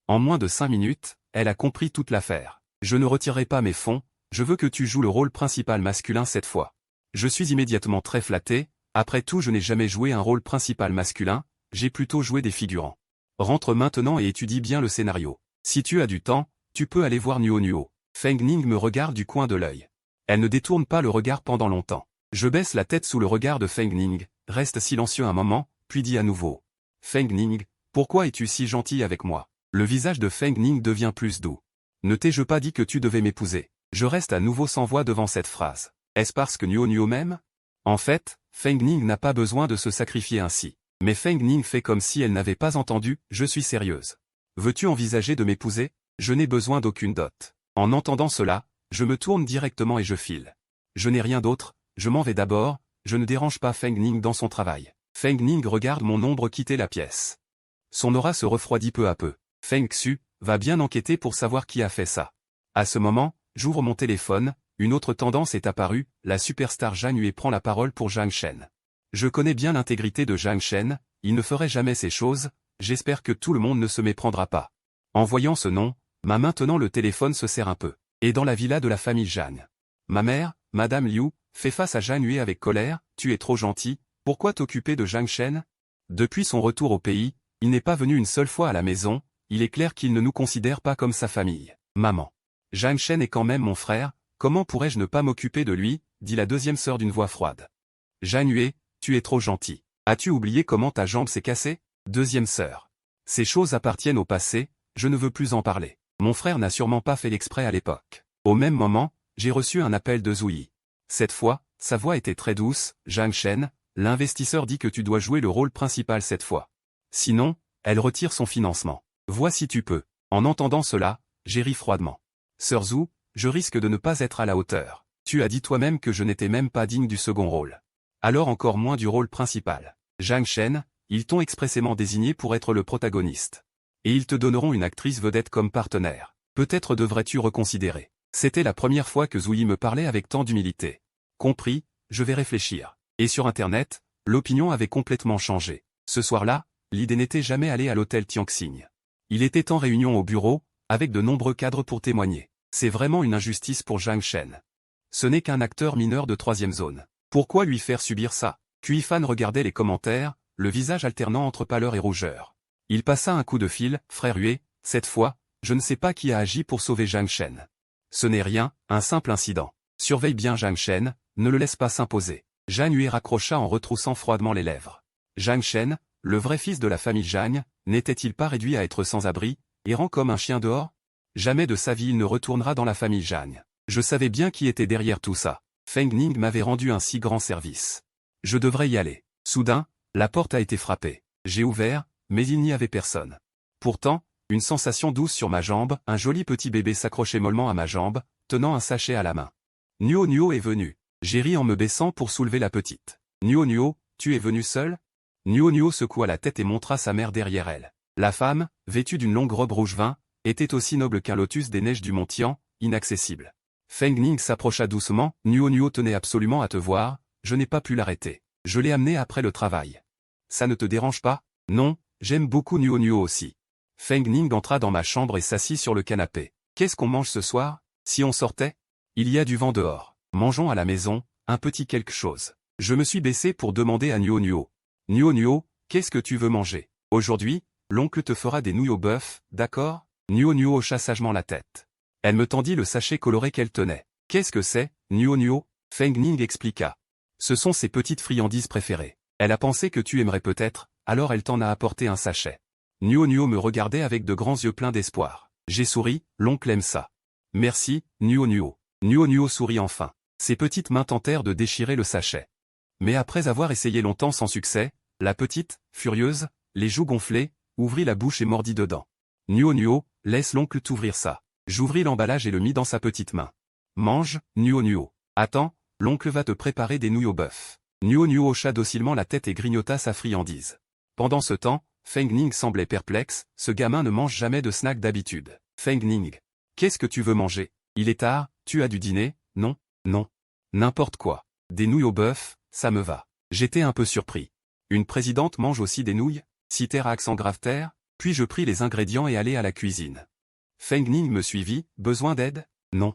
En moins de 5 minutes, elle a compris toute l'affaire. Je ne retirerai pas mes fonds, je veux que tu joues le rôle principal masculin cette fois. Je suis immédiatement très flatté, après tout je n'ai jamais joué un rôle principal masculin, j'ai plutôt joué des figurants. Rentre maintenant et étudie bien le scénario. Si tu as du temps, tu peux aller voir Nuo Nuo. Feng Ning me regarde du coin de l'œil. Elle ne détourne pas le regard pendant longtemps. Je baisse la tête sous le regard de Feng Ning, reste silencieux un moment, puis dis à nouveau. Feng Ning, pourquoi es-tu si gentil avec moi? Le visage de Feng Ning devient plus doux. Ne t'ai-je pas dit que tu devais m'épouser? Je reste à nouveau sans voix devant cette phrase. Est-ce parce que Nuo Nuo m'aime? En fait, Feng Ning n'a pas besoin de se sacrifier ainsi. Mais Feng Ning fait comme si elle n'avait pas entendu, je suis sérieuse. Veux-tu envisager de m'épouser? Je n'ai besoin d'aucune dot. En entendant cela, je me tourne directement et je file. Je n'ai rien d'autre, je m'en vais d'abord, je ne dérange pas Feng Ning dans son travail. Feng Ning regarde mon ombre quitter la pièce. Son aura se refroidit peu à peu. Feng Xu va bien enquêter pour savoir qui a fait ça. À ce moment, j'ouvre mon téléphone, une autre tendance est apparue, la superstar Zhang Yue prend la parole pour Zhang Shen. Je connais bien l'intégrité de Zhang Shen, il ne ferait jamais ces choses, j'espère que tout le monde ne se méprendra pas. En voyant ce nom, maintenant le téléphone se serre un peu. Et dans la villa de la famille Zhang. Ma mère, Madame Liu, fait face à Zhang Yue avec colère, tu es trop gentil, pourquoi t'occuper de Zhang Shen? Depuis son retour au pays, il n'est pas venu une seule fois à la maison, il est clair qu'il ne nous considère pas comme sa famille. Maman. Zhang Shen est quand même mon frère, comment pourrais-je ne pas m'occuper de lui, dit la deuxième sœur d'une voix froide. Zhang Yue, tu es trop gentil. As-tu oublié comment ta jambe s'est cassée? Deuxième sœur. Ces choses appartiennent au passé, je ne veux plus en parler. Mon frère n'a sûrement pas fait l'exprès à l'époque. Au même moment, j'ai reçu un appel de Zouyi. Cette fois, sa voix était très douce, Zhang Shen, l'investisseur dit que tu dois jouer le rôle principal cette fois. Sinon, elle retire son financement. Vois si tu peux. En entendant cela, j'ai ri froidement. Sœur Zhu, je risque de ne pas être à la hauteur. Tu as dit toi-même que je n'étais même pas digne du second rôle. Alors encore moins du rôle principal. Zhang Shen, ils t'ont expressément désigné pour être le protagoniste. Et ils te donneront une actrice vedette comme partenaire. Peut-être devrais-tu reconsidérer. C'était la première fois que Zouyi me parlait avec tant d'humilité. Compris, je vais réfléchir. Et sur Internet, l'opinion avait complètement changé. Ce soir-là, l'idée n'était jamais allée à l'hôtel Tianxing. Il était en réunion au bureau, avec de nombreux cadres pour témoigner. C'est vraiment une injustice pour Zhang Shen. Ce n'est qu'un acteur mineur de 3e zone. Pourquoi lui faire subir ça? Kuifan regardait les commentaires, le visage alternant entre pâleur et rougeur. Il passa un coup de fil, frère Yue, cette fois, je ne sais pas qui a agi pour sauver Zhang Shen. Ce n'est rien, un simple incident. Surveille bien Zhang Shen, ne le laisse pas s'imposer. Zhang Yue raccrocha en retroussant froidement les lèvres. Zhang Shen, le vrai fils de la famille Zhang, n'était-il pas réduit à être sans abri, errant comme un chien dehors? Jamais de sa vie il ne retournera dans la famille Zhang. Je savais bien qui était derrière tout ça. Feng Ning m'avait rendu un si grand service. Je devrais y aller. Soudain, la porte a été frappée. J'ai ouvert, mais il n'y avait personne. Pourtant, une sensation douce sur ma jambe, un joli petit bébé s'accrochait mollement à ma jambe, tenant un sachet à la main. Nuo Nuo est venu. J'ai ri en me baissant pour soulever la petite. Nuo Nuo, tu es venu seul? Nuo Nuo secoua la tête et montra sa mère derrière elle. La femme, vêtue d'une longue robe rouge vin, était aussi noble qu'un lotus des neiges du mont Tian, inaccessible. Feng Ning s'approcha doucement, Nuo Nuo tenait absolument à te voir, je n'ai pas pu l'arrêter. Je l'ai amené après le travail. Ça ne te dérange pas? Non, j'aime beaucoup Nuo Nuo aussi. Feng Ning entra dans ma chambre et s'assit sur le canapé. Qu'est-ce qu'on mange ce soir? Si on sortait? Il y a du vent dehors. Mangeons à la maison, un petit quelque chose. Je me suis baissé pour demander à Nuo Nuo. Nuo Nuo, qu'est-ce que tu veux manger? Aujourd'hui, l'oncle te fera des nouilles au bœuf, d'accord? Nuo Nuo hocha sagement la tête. Elle me tendit le sachet coloré qu'elle tenait. Qu'est-ce que c'est, Nuo Nuo? Feng Ning expliqua. Ce sont ses petites friandises préférées. Elle a pensé que tu aimerais peut-être, alors elle t'en a apporté un sachet. Nuo Nuo me regardait avec de grands yeux pleins d'espoir. J'ai souri, l'oncle aime ça. Merci, Nuo Nuo. Nuo Nuo sourit enfin. Ses petites mains tentèrent de déchirer le sachet. Mais après avoir essayé longtemps sans succès, la petite, furieuse, les joues gonflées, ouvrit la bouche et mordit dedans. Nuo Nuo, laisse l'oncle t'ouvrir ça. J'ouvris l'emballage et le mis dans sa petite main. Mange, Nuo Nuo. Attends, l'oncle va te préparer des nouilles au bœuf. Nuo Nuo hocha docilement la tête et grignota sa friandise. Pendant ce temps, Feng Ning semblait perplexe, ce gamin ne mange jamais de snack d'habitude. Feng Ning. Qu'est-ce que tu veux manger? Il est tard, tu as du dîner? Non? Non. N'importe quoi. Des nouilles au bœuf, ça me va. J'étais un peu surpris. Une présidente mange aussi des nouilles? Citèrent à accent grave terre, puis je pris les ingrédients et allai à la cuisine. Feng Ning me suivit, besoin d'aide? Non.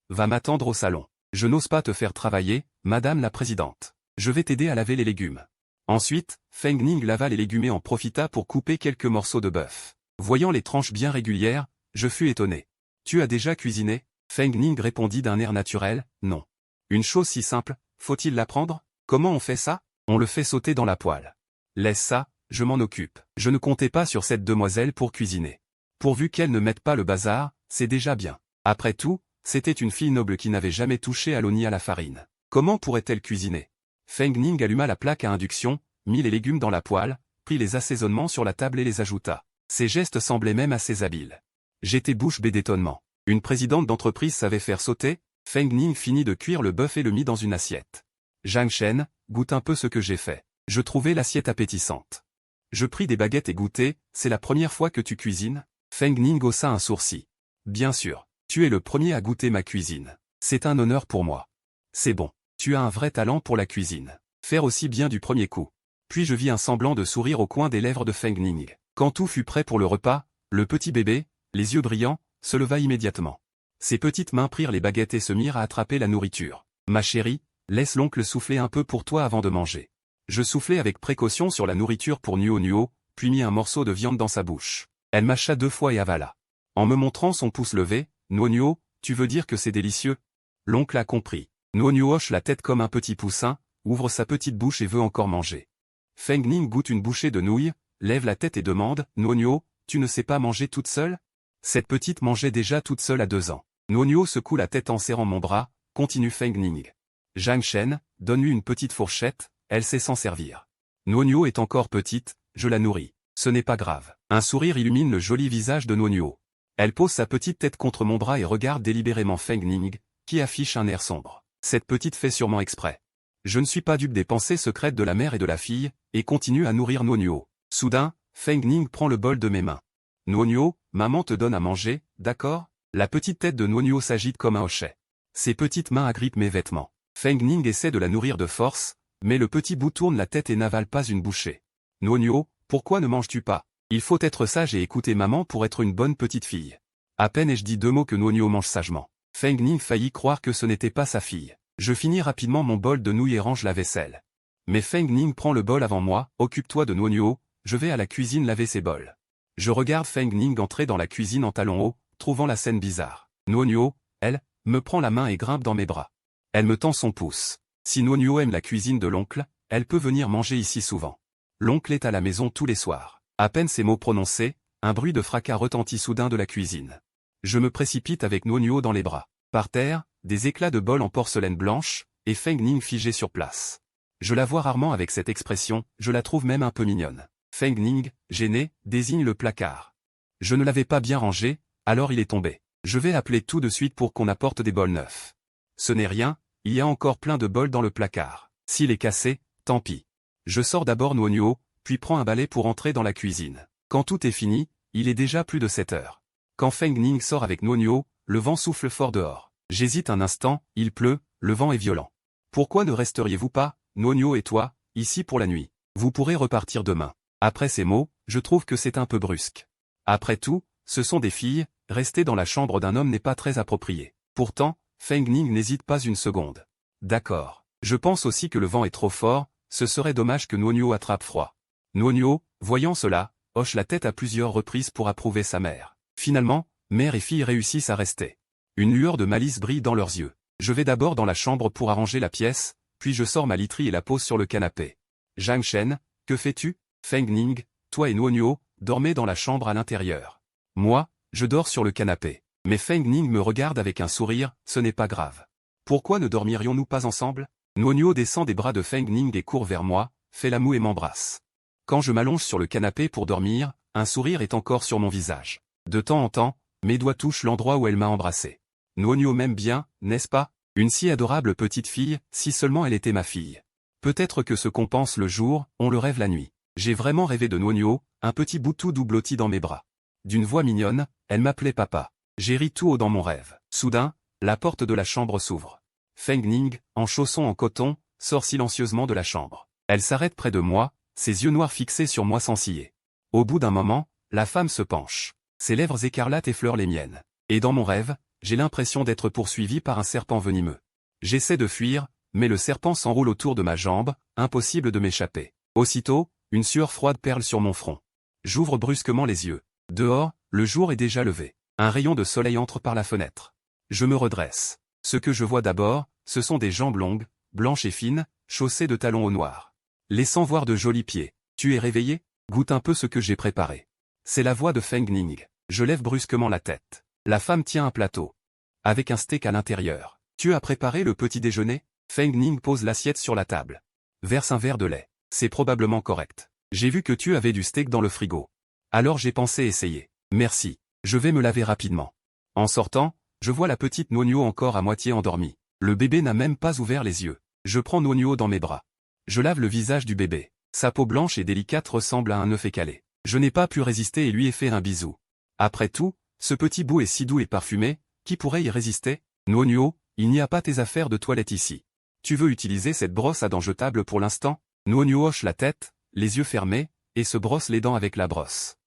Va m'attendre au salon. Je n'ose pas te faire travailler, madame la présidente. Je vais t'aider à laver les légumes. Ensuite, Feng Ning lava les légumes et en profita pour couper quelques morceaux de bœuf. Voyant les tranches bien régulières, je fus étonné. Tu as déjà cuisiné? Feng Ning répondit d'un air naturel, non. Une chose si simple, faut-il l'apprendre? Comment on fait ça? On le fait sauter dans la poêle. Laisse ça, je m'en occupe. Je ne comptais pas sur cette demoiselle pour cuisiner. Pourvu qu'elle ne mette pas le bazar, c'est déjà bien. Après tout, c'était une fille noble qui n'avait jamais touché à l'eau ni à la farine. Comment pourrait-elle cuisiner? Feng Ning alluma la plaque à induction, mit les légumes dans la poêle, prit les assaisonnements sur la table et les ajouta. Ses gestes semblaient même assez habiles. J'étais bouche bée d'étonnement. Une présidente d'entreprise savait faire sauter? Feng Ning finit de cuire le bœuf et le mit dans une assiette. Zhang Shen, goûte un peu ce que j'ai fait. Je trouvais l'assiette appétissante. Je pris des baguettes et goûtai, c'est la première fois que tu cuisines? Feng Ning haussa un sourcil. Bien sûr, tu es le premier à goûter ma cuisine. C'est un honneur pour moi. C'est bon, tu as un vrai talent pour la cuisine. Faire aussi bien du premier coup. Puis je vis un semblant de sourire au coin des lèvres de Feng Ning. Quand tout fut prêt pour le repas, le petit bébé, les yeux brillants, se leva immédiatement. Ses petites mains prirent les baguettes et se mirent à attraper la nourriture. Ma chérie, laisse l'oncle souffler un peu pour toi avant de manger. Je soufflai avec précaution sur la nourriture pour Nuo Nuo, puis mis un morceau de viande dans sa bouche. Elle mâcha 2 fois et avala. En me montrant son pouce levé, Nuo Nuo, tu veux dire que c'est délicieux? L'oncle a compris. Nuo Nuo hoche la tête comme un petit poussin, ouvre sa petite bouche et veut encore manger. Feng Ning goûte une bouchée de nouilles, lève la tête et demande, Nuo Nuo, tu ne sais pas manger toute seule? Cette petite mangeait déjà toute seule à 2 ans. Nuo Nuo secoue la tête en serrant mon bras, continue Feng Ning. Zhang Shen, donne-lui une petite fourchette, elle sait s'en servir. Nuo Nuo est encore petite, je la nourris. Ce n'est pas grave. Un sourire illumine le joli visage de Nuo Nuo. Elle pose sa petite tête contre mon bras et regarde délibérément Feng Ning, qui affiche un air sombre. Cette petite fait sûrement exprès. Je ne suis pas dupe des pensées secrètes de la mère et de la fille, et continue à nourrir Nuo Nuo. Soudain, Feng Ning prend le bol de mes mains. Nuo Nuo, maman te donne à manger, d'accord? La petite tête de Nuo Nuo s'agite comme un hochet. Ses petites mains agrippent mes vêtements. Feng Ning essaie de la nourrir de force, mais le petit bout tourne la tête et n'avale pas une bouchée. Nuo Nuo, pourquoi ne manges-tu pas? Il faut être sage et écouter maman pour être une bonne petite fille. À peine ai-je dit 2 mots que Nuo Nuo mange sagement. Feng Ning faillit croire que ce n'était pas sa fille. Je finis rapidement mon bol de nouilles et range la vaisselle. Mais Feng Ning prend le bol avant moi, occupe-toi de Nuo Nuo, je vais à la cuisine laver ses bols. Je regarde Feng Ning entrer dans la cuisine en talons hauts, trouvant la scène bizarre. Nuo Nuo, elle, me prend la main et grimpe dans mes bras. Elle me tend son pouce. Si Nuo Nuo aime la cuisine de l'oncle, elle peut venir manger ici souvent. L'oncle est à la maison tous les soirs. À peine ces mots prononcés, un bruit de fracas retentit soudain de la cuisine. Je me précipite avec Nuo Nuo dans les bras. Par terre, des éclats de bol en porcelaine blanche, et Feng Ning figée sur place. Je la vois rarement avec cette expression, je la trouve même un peu mignonne. Feng Ning, gêné, désigne le placard. Je ne l'avais pas bien rangé, alors il est tombé. Je vais appeler tout de suite pour qu'on apporte des bols neufs. Ce n'est rien, il y a encore plein de bols dans le placard. S'il est cassé, tant pis. Je sors d'abord Nuo Nuo, puis prends un balai pour entrer dans la cuisine. Quand tout est fini, il est déjà plus de 7 heures. Quand Feng Ning sort avec Nuo Nuo, le vent souffle fort dehors. J'hésite un instant, il pleut, le vent est violent. Pourquoi ne resteriez-vous pas, Nuo Nuo et toi, ici pour la nuit? Vous pourrez repartir demain. Après ces mots, je trouve que c'est un peu brusque. Après tout, ce sont des filles, rester dans la chambre d'un homme n'est pas très approprié. Pourtant, Feng Ning n'hésite pas une seconde. D'accord. Je pense aussi que le vent est trop fort, ce serait dommage que Nuo Nuo attrape froid. Nuo Nuo, voyant cela, hoche la tête à plusieurs reprises pour approuver sa mère. Finalement, mère et fille réussissent à rester. Une lueur de malice brille dans leurs yeux. Je vais d'abord dans la chambre pour arranger la pièce, puis je sors ma literie et la pose sur le canapé. Zhang Shen, que fais-tu? Feng Ning, toi et Nuo Nuo, dormez dans la chambre à l'intérieur. Moi, je dors sur le canapé. Mais Feng Ning me regarde avec un sourire, ce n'est pas grave. Pourquoi ne dormirions-nous pas ensemble? Nuo Nuo descend des bras de Feng Ning et court vers moi, fait la moue et m'embrasse. Quand je m'allonge sur le canapé pour dormir, un sourire est encore sur mon visage. De temps en temps, mes doigts touchent l'endroit où elle m'a embrassé. Nuo Nuo m'aime bien, n'est-ce pas? Une si adorable petite fille, si seulement elle était ma fille. Peut-être que ce qu'on pense le jour, on le rêve la nuit. J'ai vraiment rêvé de Nuo Nuo, un petit boutou doux blotti dans mes bras. D'une voix mignonne, elle m'appelait papa. J'ai ri tout haut dans mon rêve. Soudain, la porte de la chambre s'ouvre. Feng Ning, en chaussons en coton, sort silencieusement de la chambre. Elle s'arrête près de moi, ses yeux noirs fixés sur moi sans ciller. Au bout d'un moment, la femme se penche. Ses lèvres écarlates effleurent les miennes. Et dans mon rêve, j'ai l'impression d'être poursuivi par un serpent venimeux. J'essaie de fuir, mais le serpent s'enroule autour de ma jambe, impossible de m'échapper. Aussitôt, une sueur froide perle sur mon front. J'ouvre brusquement les yeux. Dehors, le jour est déjà levé. Un rayon de soleil entre par la fenêtre. Je me redresse. Ce que je vois d'abord, ce sont des jambes longues, blanches et fines, chaussées de talons au noir. Laissant voir de jolis pieds. Tu es réveillé? Goûte un peu ce que j'ai préparé. C'est la voix de Feng Ning. Je lève brusquement la tête. La femme tient un plateau. Avec un steak à l'intérieur. Tu as préparé le petit déjeuner? Feng Ning pose l'assiette sur la table. Verse un verre de lait. C'est probablement correct. J'ai vu que tu avais du steak dans le frigo. Alors j'ai pensé essayer. Merci. Je vais me laver rapidement. En sortant, je vois la petite Nonio encore à moitié endormie. Le bébé n'a même pas ouvert les yeux. Je prends Nonio dans mes bras. Je lave le visage du bébé. Sa peau blanche et délicate ressemble à un œuf écalé. Je n'ai pas pu résister et lui ai fait un bisou. Après tout, ce petit bout est si doux et parfumé, qui pourrait y résister? Nonio, il n'y a pas tes affaires de toilette ici. Tu veux utiliser cette brosse à dents jetable pour l'instant? Nonio hoche la tête, les yeux fermés, et se brosse les dents avec la brosse.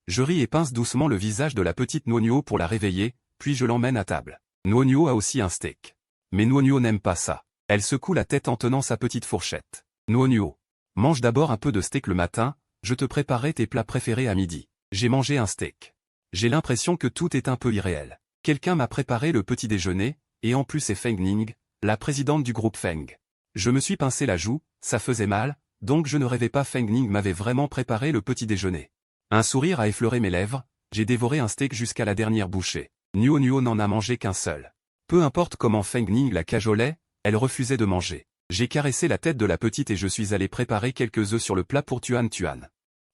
Je ris et pince doucement le visage de la petite Nonio pour la réveiller, puis je l'emmène à table. Nonio a aussi un steak. Mais Nonio n'aime pas ça. Elle secoue la tête en tenant sa petite fourchette. Nonio, mange d'abord un peu de steak le matin, je te préparerai tes plats préférés à midi. J'ai mangé un steak. J'ai l'impression que tout est un peu irréel. Quelqu'un m'a préparé le petit déjeuner, et en plus c'est Feng Ning, la présidente du groupe Feng. Je me suis pincé la joue, ça faisait mal, donc je ne rêvais pas. Feng Ning m'avait vraiment préparé le petit déjeuner. Un sourire a effleuré mes lèvres, j'ai dévoré un steak jusqu'à la dernière bouchée. Nonio n'en a mangé qu'un seul. Peu importe comment Feng Ning la cajolait, elle refusait de manger. J'ai caressé la tête de la petite et je suis allé préparer quelques œufs sur le plat pour Tuan Tuan.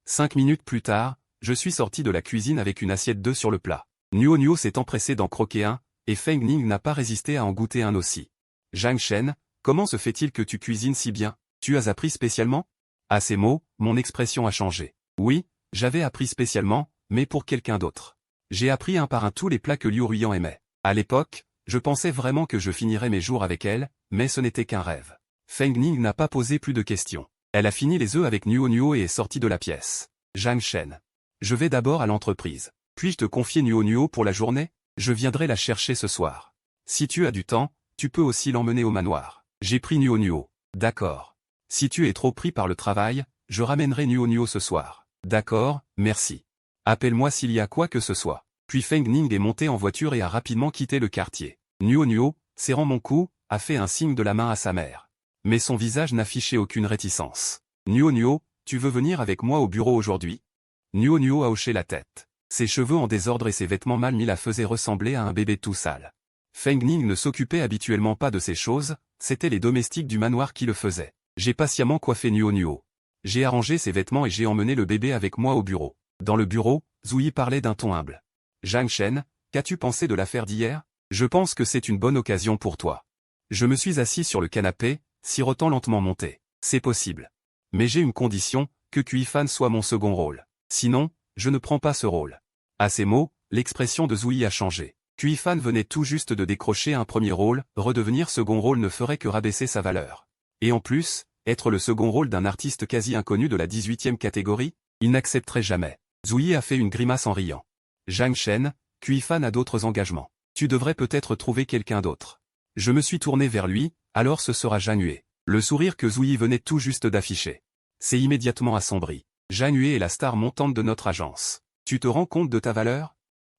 5 minutes plus tard, je suis sorti de la cuisine avec une assiette d'œufs sur le plat. Nonio s'est empressé d'en croquer un, et Feng Ning n'a pas résisté à en goûter un aussi. Zhang Shen, comment se fait-il que tu cuisines si bien? Tu as appris spécialement? À ces mots, mon expression a changé. Oui, j'avais appris spécialement, mais pour quelqu'un d'autre. J'ai appris un par un tous les plats que Liu Ruyan aimait. À l'époque, je pensais vraiment que je finirais mes jours avec elle, mais ce n'était qu'un rêve. Feng Ning n'a pas posé plus de questions. Elle a fini les œufs avec Nonio et est sortie de la pièce. Zhang Shen. Je vais d'abord à l'entreprise. Puis-je te confier Nonio pour la journée? Je viendrai la chercher ce soir. Si tu as du temps, tu peux aussi l'emmener au manoir. J'ai pris Nonio. D'accord. Si tu es trop pris par le travail, je ramènerai Nonio ce soir. D'accord, merci. Appelle-moi s'il y a quoi que ce soit. Puis Feng Ning est monté en voiture et a rapidement quitté le quartier. Nonio, serrant mon cou, a fait un signe de la main à sa mère. Mais son visage n'affichait aucune réticence. Nonio, tu veux venir avec moi au bureau aujourd'hui? Nonio a hoché la tête. Ses cheveux en désordre et ses vêtements mal mis la faisaient ressembler à un bébé tout sale. Feng Ning ne s'occupait habituellement pas de ces choses, c'étaient les domestiques du manoir qui le faisaient. J'ai patiemment coiffé Nonio. J'ai arrangé ses vêtements et j'ai emmené le bébé avec moi au bureau. Dans le bureau, Zouyi parlait d'un ton humble. Zhang Shen, qu'as-tu pensé de l'affaire d'hier? Je pense que c'est une bonne occasion pour toi. Je me suis assis sur le canapé, sirotant lentement mon thé. C'est possible. Mais j'ai une condition, que Kui Fan soit mon second rôle. Sinon, je ne prends pas ce rôle. À ces mots, l'expression de Zouyi a changé. Kui Fan venait tout juste de décrocher un premier rôle, redevenir second rôle ne ferait que rabaisser sa valeur. Et en plus, être le second rôle d'un artiste quasi inconnu de la 18e catégorie, il n'accepterait jamais. Zouyi a fait une grimace en riant. Zhang Shen, Kui Fan a d'autres engagements. Tu devrais peut-être trouver quelqu'un d'autre. Je me suis tourné vers lui, alors ce sera Zhang Yue. Le sourire que Zouyi venait tout juste d'afficher. C'est immédiatement assombri. Zhang Yue est la star montante de notre agence. Tu te rends compte de ta valeur?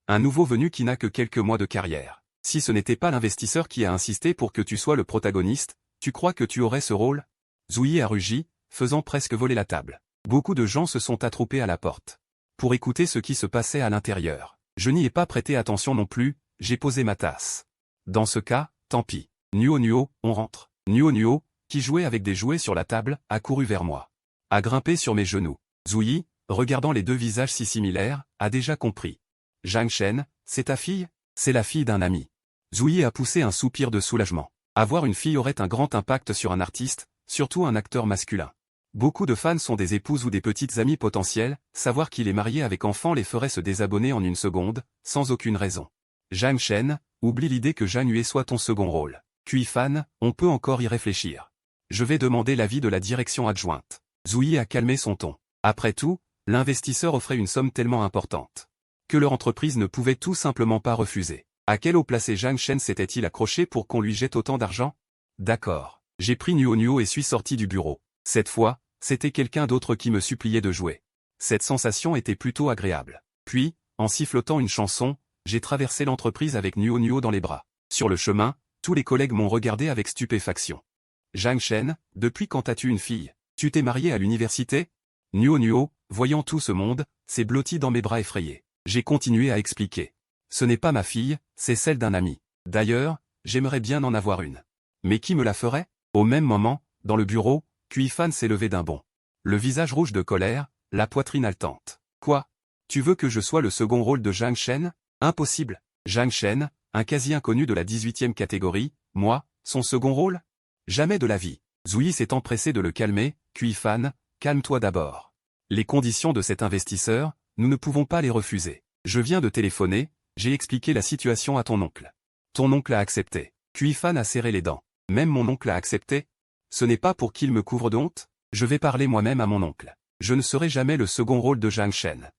Un nouveau venu qui n'a que quelques mois de carrière. Si ce n'était pas l'investisseur qui a insisté pour que tu sois le protagoniste, tu crois que tu aurais ce rôle? Zouyi a rugi, faisant presque voler la table. Beaucoup de gens se sont attroupés à la porte. Pour écouter ce qui se passait à l'intérieur. Je n'y ai pas prêté attention non plus, j'ai posé ma tasse. Dans ce cas, tant pis. Nonio, on rentre. Nonio, qui jouait avec des jouets sur la table, a couru vers moi. A grimpé sur mes genoux. Zouyi, regardant les deux visages si similaires, a déjà compris. Zhang Shen, c'est ta fille? C'est la fille d'un ami. Zouyi a poussé un soupir de soulagement. Avoir une fille aurait un grand impact sur un artiste, surtout un acteur masculin. Beaucoup de fans sont des épouses ou des petites amies potentielles, savoir qu'il est marié avec enfant les ferait se désabonner en une seconde, sans aucune raison. Zhang Shen, oublie l'idée que Zhang Yue soit ton second rôle. Kui Fan, on peut encore y réfléchir. Je vais demander l'avis de la direction adjointe. Zouyi a calmé son ton. Après tout, l'investisseur offrait une somme tellement importante que leur entreprise ne pouvait tout simplement pas refuser. À quel haut placé Zhang Shen s'était-il accroché pour qu'on lui jette autant d'argent? D'accord. J'ai pris Nonio et suis sorti du bureau. Cette fois, c'était quelqu'un d'autre qui me suppliait de jouer. Cette sensation était plutôt agréable. Puis, en sifflotant une chanson, j'ai traversé l'entreprise avec Nonio dans les bras. Sur le chemin, tous les collègues m'ont regardé avec stupéfaction. Zhang Shen, depuis quand as-tu une fille? Tu t'es marié à l'université? Nonio, voyant tout ce monde, s'est blotti dans mes bras effrayés. J'ai continué à expliquer. Ce n'est pas ma fille, c'est celle d'un ami. D'ailleurs, j'aimerais bien en avoir une. Mais qui me la ferait? Au même moment, dans le bureau, Fan s'est levé d'un bond. Le visage rouge de colère, la poitrine haletante. Quoi? Tu veux que je sois le second rôle de Zhang Shen? Impossible. Zhang Shen, un quasi-inconnu de la 18e catégorie, moi, son second rôle? Jamais de la vie. Zouyi s'est empressé de le calmer. Fan, calme-toi d'abord. Les conditions de cet investisseur, nous ne pouvons pas les refuser. Je viens de téléphoner, j'ai expliqué la situation à ton oncle. Ton oncle a accepté. Fan a serré les dents. Même mon oncle a accepté? Ce n'est pas pour qu'il me couvre de honte? Je vais parler moi-même à mon oncle. Je ne serai jamais le second rôle de Zhang Shen.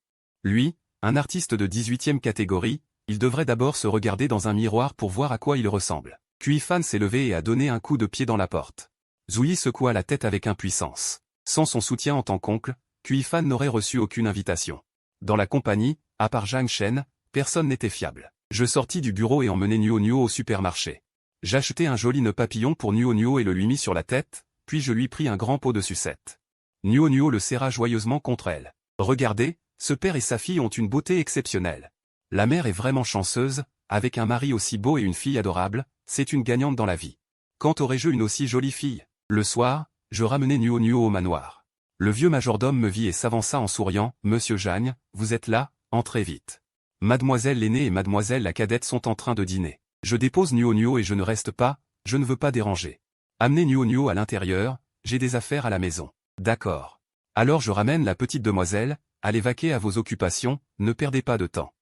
Lui, un artiste de 18e catégorie, il devrait d'abord se regarder dans un miroir pour voir à quoi il ressemble. Fan s'est levé et a donné un coup de pied dans la porte. Zouyi secoua la tête avec impuissance. Sans son soutien en tant qu'oncle, Fan n'aurait reçu aucune invitation. Dans la compagnie, à part Zhang Shen, personne n'était fiable. Je sortis du bureau et emmenai Nuo au supermarché. J'achetai un joli nœud papillon pour Nuo et le lui mis sur la tête, puis je lui pris un grand pot de sucette. Nuo le serra joyeusement contre elle. Regardez, ce père et sa fille ont une beauté exceptionnelle. La mère est vraiment chanceuse, avec un mari aussi beau et une fille adorable, c'est une gagnante dans la vie. Quand aurais-je une aussi jolie fille? Le soir, je ramenai Nuo au manoir. Le vieux majordome me vit et s'avança en souriant. Monsieur Jagne, vous êtes là, entrez vite. Mademoiselle l'aînée et mademoiselle la cadette sont en train de dîner. Je dépose Nuo et je ne reste pas, je ne veux pas déranger. Amenez Nuo à l'intérieur, j'ai des affaires à la maison. D'accord. Alors je ramène la petite demoiselle, allez vaquer à vos occupations, ne perdez pas de temps.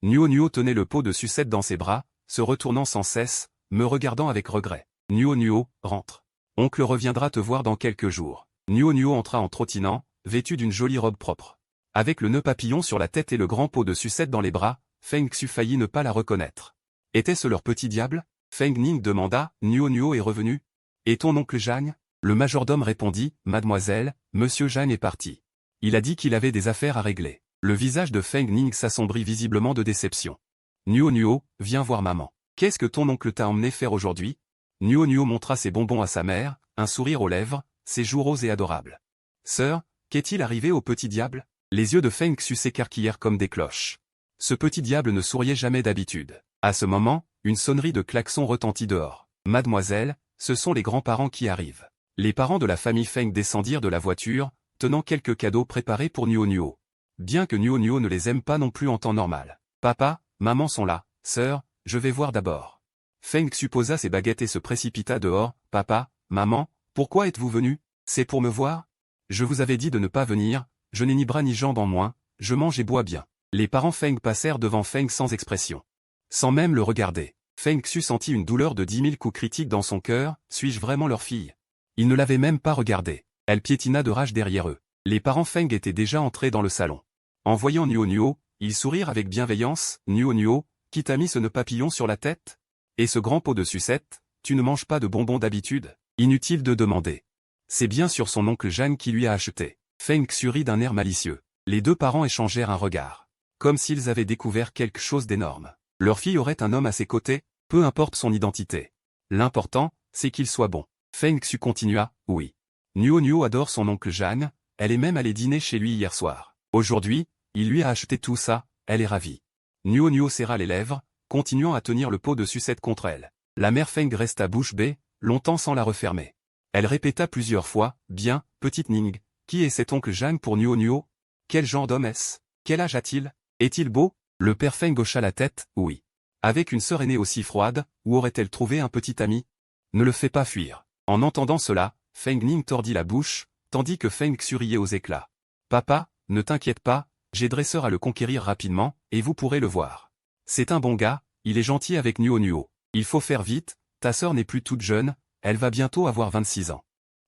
Nuo tenait le pot de sucette dans ses bras, se retournant sans cesse, me regardant avec regret. Nuo, rentre. Oncle reviendra te voir dans quelques jours. Nuo entra en trottinant, vêtu d'une jolie robe propre. Avec le nœud papillon sur la tête et le grand pot de sucette dans les bras, Feng Xu faillit ne pas la reconnaître. Était-ce leur petit diable? Feng Ning demanda. Nuo est revenu? Et ton oncle Jagne? Le majordome répondit. Mademoiselle, monsieur Jagne est parti. Il a dit qu'il avait des affaires à régler. Le visage de Feng Ning s'assombrit visiblement de déception. Nuo, viens voir maman. Qu'est-ce que ton oncle t'a emmené faire aujourd'hui? Nuo montra ses bonbons à sa mère, un sourire aux lèvres, ses joues roses et adorables. Sœur, qu'est-il arrivé au petit diable? Les yeux de Feng Xu s'écarquillèrent comme des cloches. Ce petit diable ne souriait jamais d'habitude. À ce moment, une sonnerie de klaxon retentit dehors. Mademoiselle, ce sont les grands-parents qui arrivent. Les parents de la famille Feng descendirent de la voiture, tenant quelques cadeaux préparés pour Nuo. Bien que Nuo ne les aime pas non plus en temps normal. Papa, maman sont là, sœur, je vais voir d'abord. Feng Xu posa ses baguettes et se précipita dehors. Papa, maman, pourquoi êtes-vous venus? C'est pour me voir? Je vous avais dit de ne pas venir, je n'ai ni bras ni jambes en moins, je mange et bois bien. Les parents Feng passèrent devant Feng sans expression. Sans même le regarder. Feng Xu sentit une douleur de 10 000 coups critiques dans son cœur. Suis-je vraiment leur fille? Il ne l'avait même pas regardé. Elle piétina de rage derrière eux. Les parents Feng étaient déjà entrés dans le salon. En voyant Nuo, ils sourirent avec bienveillance. Nuo, qui t'a mis ce nœud papillon sur la tête? Et ce grand pot de sucette? Tu ne manges pas de bonbons d'habitude? Inutile de demander. C'est bien sûr son oncle Jeanne qui lui a acheté. Feng Xu rit d'un air malicieux. Les deux parents échangèrent un regard. Comme s'ils avaient découvert quelque chose d'énorme. Leur fille aurait un homme à ses côtés, peu importe son identité. L'important, c'est qu'il soit bon. Feng Xu continua. Oui. Nuo adore son oncle Jeanne, elle est même allée dîner chez lui hier soir. Aujourd'hui, il lui a acheté tout ça, elle est ravie. Nuo serra les lèvres, continuant à tenir le pot de sucette contre elle. La mère Feng resta bouche bée, longtemps sans la refermer. Elle répéta plusieurs fois. Bien, petite Ning, qui est cet oncle Jeanne pour Nuo? Quel genre d'homme est-ce? Quel âge a-t-il? Est-il beau? Le père Feng hocha la tête. Oui. Avec une sœur aînée aussi froide, où aurait-elle trouvé un petit ami? Ne le fais pas fuir. En entendant cela, Feng Ning tordit la bouche, tandis que Feng Xu riait aux éclats. Papa, ne t'inquiète pas, j'ai dresseur à le conquérir rapidement, et vous pourrez le voir. C'est un bon gars, il est gentil avec Nuo. Il faut faire vite, ta sœur n'est plus toute jeune, elle va bientôt avoir 26 ans.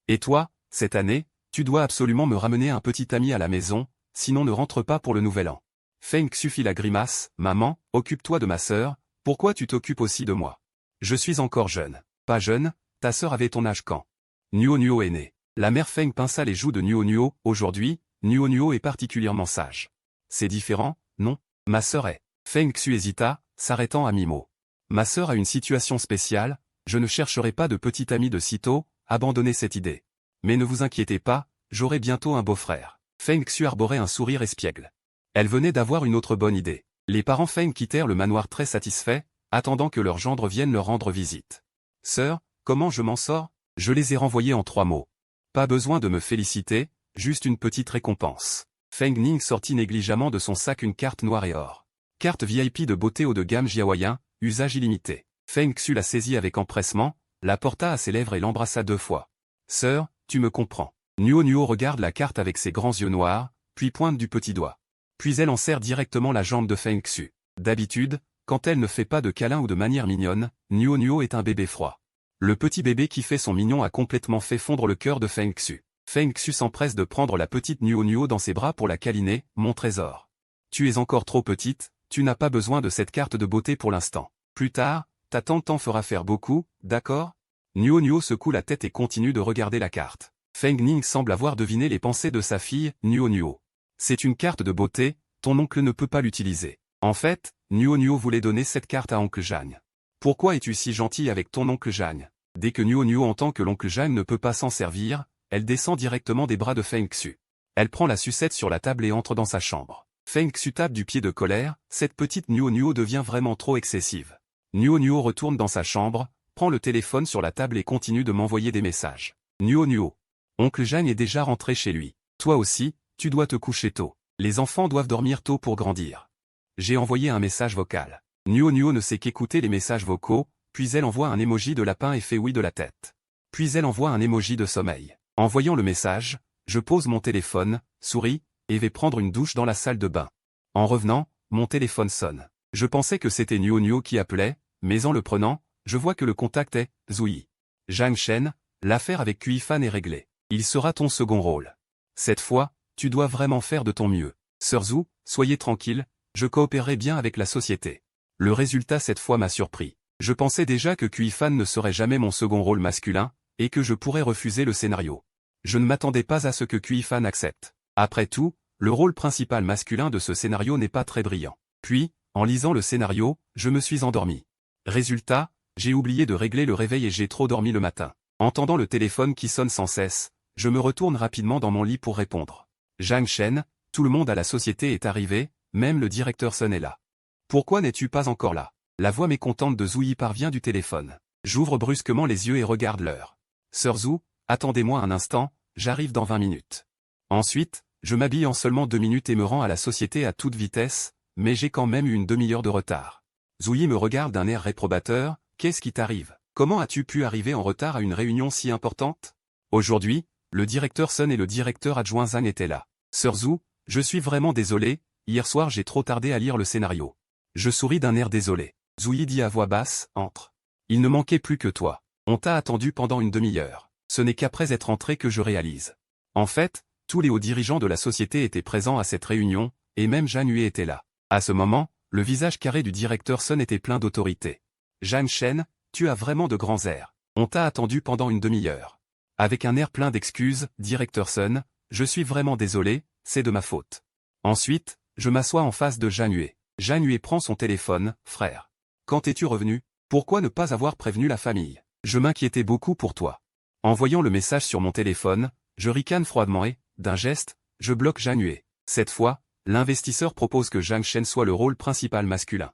Et toi, cette année, tu dois absolument me ramener un petit ami à la maison, sinon ne rentre pas pour le nouvel an. Feng Xu fit la grimace. Maman, occupe-toi de ma sœur, pourquoi tu t'occupes aussi de moi? Je suis encore jeune. Pas jeune, ta sœur avait ton âge quand Nuo est né. La mère Feng pinça les joues de Nuo. Aujourd'hui, Nuo est particulièrement sage. C'est différent, non? Ma sœur est. Feng Xu hésita, s'arrêtant à mi-mot. Ma sœur a une situation spéciale, je ne chercherai pas de petit ami de sitôt, abandonnez cette idée. Mais ne vous inquiétez pas, j'aurai bientôt un beau-frère. Feng Xu arborait un sourire espiègle. Elle venait d'avoir une autre bonne idée. Les parents Feng quittèrent le manoir très satisfaits, attendant que leur gendre vienne leur rendre visite. Sœur, comment je m'en sors? Je les ai renvoyés en 3 mots. Pas besoin de me féliciter, juste une petite récompense. Feng Ning sortit négligemment de son sac une carte noire et or. Carte VIP de beauté haut de gamme jiaoyan, usage illimité. Feng Xu la saisit avec empressement, la porta à ses lèvres et l'embrassa 2 fois. Sœur, tu me comprends. Nuo Nuo regarde la carte avec ses grands yeux noirs, puis pointe du petit doigt. Puis elle en serre directement la jambe de Feng Xu. D'habitude, quand elle ne fait pas de câlin ou de manière mignonne, Nuo Nuo est un bébé froid. Le petit bébé qui fait son mignon a complètement fait fondre le cœur de Feng Xu. Feng Xu s'empresse de prendre la petite Nuo Nuo dans ses bras pour la câliner, mon trésor. Tu es encore trop petite, tu n'as pas besoin de cette carte de beauté pour l'instant. Plus tard, ta tante t'en fera faire beaucoup, d'accord? Nuo Nuo secoue la tête et continue de regarder la carte. Feng Ning semble avoir deviné les pensées de sa fille, Nuo Nuo. C'est une carte de beauté, ton oncle ne peut pas l'utiliser. En fait, Nuo Nuo voulait donner cette carte à oncle Jeanne. Pourquoi es-tu si gentil avec ton oncle Jeanne? Dès que Nuo Nuo entend que l'oncle Jeanne ne peut pas s'en servir, elle descend directement des bras de Feng Xu. Elle prend la sucette sur la table et entre dans sa chambre. Feng Xu tape du pied de colère, cette petite Nuo Nuo devient vraiment trop excessive. Nuo Nuo retourne dans sa chambre, prend le téléphone sur la table et continue de m'envoyer des messages. Nuo Nuo. Oncle Jeanne est déjà rentré chez lui. Toi aussi, tu dois te coucher tôt. Les enfants doivent dormir tôt pour grandir. J'ai envoyé un message vocal. Nuo Nuo ne sait qu'écouter les messages vocaux, puis elle envoie un emoji de lapin et fait oui de la tête. Puis elle envoie un emoji de sommeil. En voyant le message, je pose mon téléphone, souris, et vais prendre une douche dans la salle de bain. En revenant, mon téléphone sonne. Je pensais que c'était Nuo Nuo qui appelait, mais en le prenant, je vois que le contact est Zouyi. Zhang Shen, l'affaire avec Kui Fan est réglée. Il sera ton second rôle. Cette fois, tu dois vraiment faire de ton mieux. Sœur Zhu, soyez tranquille, je coopérerai bien avec la société. Le résultat cette fois m'a surpris. Je pensais déjà que Kui Fan ne serait jamais mon second rôle masculin, et que je pourrais refuser le scénario. Je ne m'attendais pas à ce que Kui Fan accepte. Après tout, le rôle principal masculin de ce scénario n'est pas très brillant. Puis, en lisant le scénario, je me suis endormi. Résultat, j'ai oublié de régler le réveil et j'ai trop dormi le matin. Entendant le téléphone qui sonne sans cesse, je me retourne rapidement dans mon lit pour répondre. Zhang Shen, tout le monde à la société est arrivé, même le directeur Sun est là. Pourquoi n'es-tu pas encore là? La voix mécontente de Zouyi parvient du téléphone. J'ouvre brusquement les yeux et regarde l'heure. Sœur Zhu, attendez-moi un instant, j'arrive dans 20 minutes. Ensuite, je m'habille en seulement 2 minutes et me rends à la société à toute vitesse, mais j'ai quand même eu une demi-heure de retard. Zouyi me regarde d'un air réprobateur, qu'est-ce qui t'arrive? Comment as-tu pu arriver en retard à une réunion si importante? Aujourd'hui, le directeur Sun et le directeur adjoint Zhang étaient là. Sœur Zhu, je suis vraiment désolé, hier soir j'ai trop tardé à lire le scénario. Je souris d'un air désolé. Zouyi dit à voix basse, entre. Il ne manquait plus que toi. On t'a attendu pendant une demi-heure. Ce n'est qu'après être entré que je réalise. En fait, tous les hauts dirigeants de la société étaient présents à cette réunion, et même Zhang Yue était là. À ce moment, le visage carré du directeur Sun était plein d'autorité. Zhang Shen, tu as vraiment de grands airs. On t'a attendu pendant une demi-heure. Avec un air plein d'excuses, directeur Sun, je suis vraiment désolé, c'est de ma faute. Ensuite, je m'assois en face de Zhang Yue. Zhang Yue prend son téléphone, frère. Quand es-tu revenu? Pourquoi ne pas avoir prévenu la famille? Je m'inquiétais beaucoup pour toi. En voyant le message sur mon téléphone, je ricane froidement et, d'un geste, je bloque Zhang Yue. Cette fois, l'investisseur propose que Zhang Shen soit le rôle principal masculin.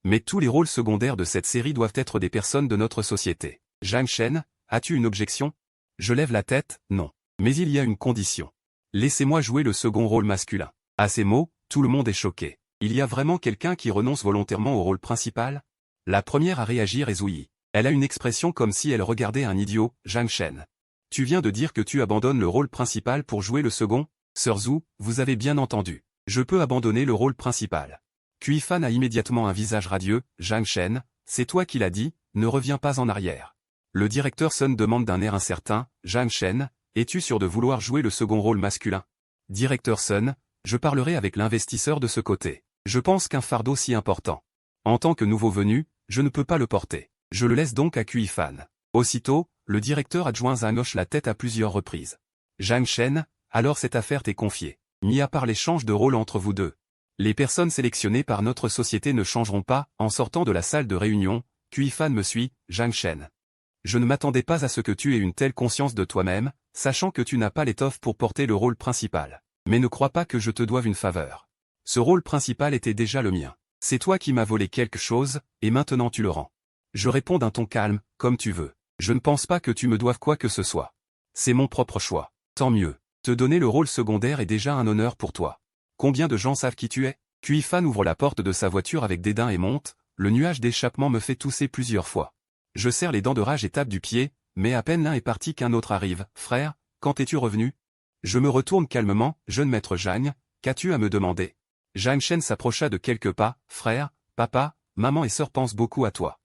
Mais tous les rôles secondaires de cette série doivent être des personnes de notre société. Zhang Shen, as-tu une objection? Je lève la tête, non. Mais il y a une condition. Laissez-moi jouer le second rôle masculin. À ces mots, tout le monde est choqué. Il y a vraiment quelqu'un qui renonce volontairement au rôle principal? La première à réagir est Zouyi. Elle a une expression comme si elle regardait un idiot, Zhang Shen. Tu viens de dire que tu abandonnes le rôle principal pour jouer le second? Sœur Zhu, vous avez bien entendu. Je peux abandonner le rôle principal. Kui Fan a immédiatement un visage radieux, Zhang Shen, c'est toi qui l'as dit, ne reviens pas en arrière. Le directeur Sun demande d'un air incertain, Zhang Shen, es-tu sûr de vouloir jouer le second rôle masculin? Directeur Sun, je parlerai avec l'investisseur de ce côté. Je pense qu'un fardeau si important. En tant que nouveau venu, je ne peux pas le porter. Je le laisse donc à Kui Fan. Aussitôt, le directeur adjoint Zhang hoche la tête à plusieurs reprises. Zhang Shen, alors cette affaire t'est confiée. Mis à part l'échange de rôle entre vous deux. Les personnes sélectionnées par notre société ne changeront pas, en sortant de la salle de réunion, Kui Fan me suit, Zhang Shen. Je ne m'attendais pas à ce que tu aies une telle conscience de toi-même, sachant que tu n'as pas l'étoffe pour porter le rôle principal. Mais ne crois pas que je te doive une faveur. Ce rôle principal était déjà le mien. C'est toi qui m'as volé quelque chose, et maintenant tu le rends. Je réponds d'un ton calme, comme tu veux. Je ne pense pas que tu me doives quoi que ce soit. C'est mon propre choix. Tant mieux. Te donner le rôle secondaire est déjà un honneur pour toi. Combien de gens savent qui tu es? Kui-fan ouvre la porte de sa voiture avec dédain et monte, le nuage d'échappement me fait tousser plusieurs fois. Je serre les dents de rage et tape du pied, mais à peine l'un est parti qu'un autre arrive. Frère, quand es-tu revenu? Je me retourne calmement, jeune maître Jagne, qu'as-tu à me demander? Jang Shen s'approcha de quelques pas. Frère, papa, maman et sœur pensent beaucoup à toi.